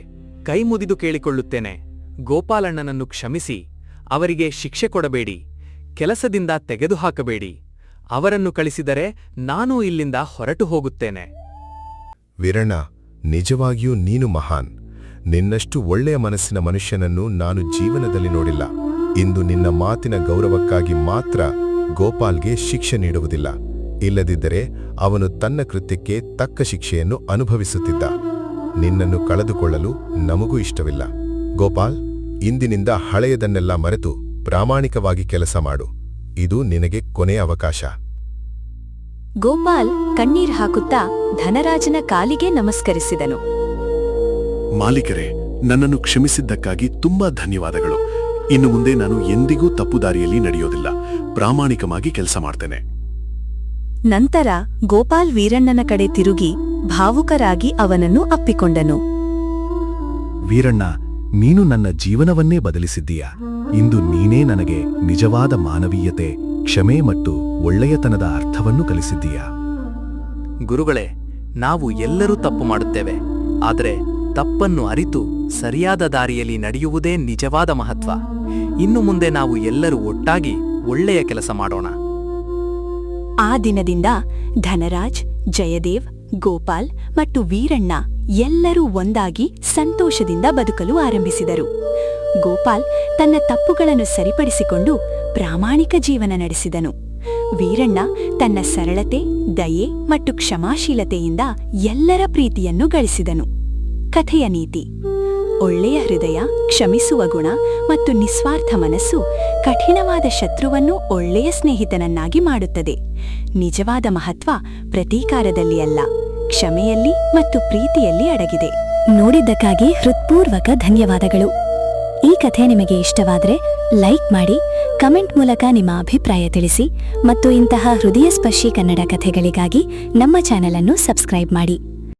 ಕೈ ಮುಗಿದು ಕೇಳಿಕೊಳ್ಳುತ್ತೇನೆ, ಗೋಪಾಲಣ್ಣನನ್ನು ಕ್ಷಮಿಸಿ. ಅವರಿಗೆ ಶಿಕ್ಷೆ ಕೊಡಬೇಡಿ, ಕೆಲಸದಿಂದ ತೆಗೆದುಹಾಕಬೇಡಿ. ಅವರನ್ನು ಕಳಿಸಿದರೆ ನಾನು ಇಲ್ಲಿಂದ ಹೊರಟು ಹೋಗುತ್ತೇನೆ. ವೀರಣ್ಣ, ನಿಜವಾಗಿಯೂ ನೀನು ಮಹಾನ್. ನಿನ್ನಷ್ಟು ಒಳ್ಳೆಯ ಮನಸ್ಸಿನ ಮನುಷ್ಯನನ್ನು ನಾನು ಜೀವನದಲ್ಲಿ ನೋಡಿಲ್ಲ. ಇಂದು ನಿನ್ನ ಮಾತಿನ ಗೌರವಕ್ಕಾಗಿ ಮಾತ್ರ ಗೋಪಾಲ್ಗೆ ಶಿಕ್ಷೆ ನೀಡುವುದಿಲ್ಲ. ಇಲ್ಲದಿದ್ದರೆ ಅವನು ತನ್ನ ಕೃತ್ಯಕ್ಕೆ ತಕ್ಕ ಶಿಕ್ಷೆಯನ್ನು ಅನುಭವಿಸುತ್ತಿದ್ದ. ನಿನ್ನನ್ನು ಕಳೆದುಕೊಳ್ಳಲು ನಮಗೂ ಇಷ್ಟವಿಲ್ಲ. ಗೋಪಾಲ್, ಇಂದಿನಿಂದ ಹಳೆಯದನ್ನೆಲ್ಲ ಮರೆತು ಪ್ರಾಮಾಣಿಕವಾಗಿ ಕೆಲಸ ಮಾಡು. ಇದು ನಿನಗೆ ಕೊನೆಯ ಅವಕಾಶ. ಗೋಪಾಲ್ ಕಣ್ಣೀರ್ ಹಾಕುತ್ತಾ ಧನರಾಜನ ಕಾಲಿಗೆ ನಮಸ್ಕರಿಸಿದನು. ಮಾಲೀಕರೇ, ನನ್ನನ್ನು ಕ್ಷಮಿಸಿದ್ದಕ್ಕಾಗಿ ತುಂಬಾ ಧನ್ಯವಾದಗಳು. ಇನ್ನು ಮುಂದೆ ನಾನು ಎಂದಿಗೂ ತಪ್ಪು ದಾರಿಯಲ್ಲಿ ನಡೆಯೋದಿಲ್ಲ. ಪ್ರಾಮಾಣಿಕವಾಗಿ ಕೆಲಸ ಮಾಡ್ತೇನೆ. ನಂತರ ಗೋಪಾಲ್ ವೀರಣ್ಣನ ಕಡೆ ತಿರುಗಿ ಭಾವುಕರಾಗಿ ಅವನನ್ನು ಅಪ್ಪಿಕೊಂಡನು. ವೀರಣ್ಣ, ನೀನು ನನ್ನ ಜೀವನವನ್ನೇ ಬದಲಿಸಿದ್ದೀಯ. ಇಂದು ನೀನೇ ನನಗೆ ನಿಜವಾದ ಮಾನವೀಯತೆ, ಕ್ಷಮೆ ಮತ್ತು ಒಳ್ಳೆಯತನದ ಅರ್ಥವನ್ನು ಕಲಿಸಿದ್ದೀಯ. ಗುರುಗಳೇ, ನಾವು ಎಲ್ಲರೂ ತಪ್ಪು ಮಾಡುತ್ತೇವೆ. ಆದರೆ ತಪ್ಪನ್ನು ಅರಿತು ಸರಿಯಾದ ದಾರಿಯಲ್ಲಿ ನಡೆಯುವುದೇ ನಿಜವಾದ ಮಹತ್ವ. ಇನ್ನು ಮುಂದೆ ನಾವು ಎಲ್ಲರೂ ಒಟ್ಟಾಗಿ ಒಳ್ಳೆಯ ಕೆಲಸ ಮಾಡೋಣ. ಆ ದಿನದಿಂದ ಧನರಾಜ್, ಜಯದೇವ್, ಗೋಪಾಲ್ ಮತ್ತು ವೀರಣ್ಣ ಎಲ್ಲರೂ ಒಂದಾಗಿ ಸಂತೋಷದಿಂದ ಬದುಕಲು ಆರಂಭಿಸಿದರು. ಗೋಪಾಲ್ ತನ್ನ ತಪ್ಪುಗಳನ್ನು ಸರಿಪಡಿಸಿಕೊಂಡು ಪ್ರಾಮಾಣಿಕ ಜೀವನ ನಡೆಸಿದನು. ವೀರಣ್ಣ ತನ್ನ ಸರಳತೆ, ದಯೆ ಮತ್ತು ಕ್ಷಮಾಶೀಲತೆಯಿಂದ ಎಲ್ಲರ ಪ್ರೀತಿಯನ್ನು ಗಳಿಸಿದನು. ಕಥೆಯ ನೀತಿ: ಒಳ್ಳೆಯ ಹೃದಯ, ಕ್ಷಮಿಸುವ ಗುಣ ಮತ್ತು ನಿಸ್ವಾರ್ಥ ಮನಸ್ಸು ಕಠಿಣವಾದ ಶತ್ರುವನ್ನು ಒಳ್ಳೆಯ ಸ್ನೇಹಿತನನ್ನಾಗಿ ಮಾಡುತ್ತದೆ. ನಿಜವಾದ ಮಹತ್ವ ಪ್ರತೀಕಾರದಲ್ಲಿ ಅಲ್ಲ, ಕ್ಷಮೆಯಲ್ಲಿ ಮತ್ತು ಪ್ರೀತಿಯಲ್ಲಿ ಅಡಗಿದೆ. ನೋಡಿದ್ದಕ್ಕಾಗಿ ಹೃತ್ಪೂರ್ವಕ ಧನ್ಯವಾದಗಳು. ಈ ಕಥೆ ನಿಮಗೆ ಇಷ್ಟವಾದರೆ ಲೈಕ್ ಮಾಡಿ, ಕಮೆಂಟ್ ಮೂಲಕ ನಿಮ್ಮ ಅಭಿಪ್ರಾಯ ತಿಳಿಸಿ ಮತ್ತು ಇಂತಹ ಹೃದಯಸ್ಪರ್ಶಿ ಕನ್ನಡ ಕಥೆಗಳಿಗಾಗಿ ನಮ್ಮ ಚಾನೆಲ್ ಅನ್ನು ಸಬ್ಸ್ಕ್ರೈಬ್ ಮಾಡಿ.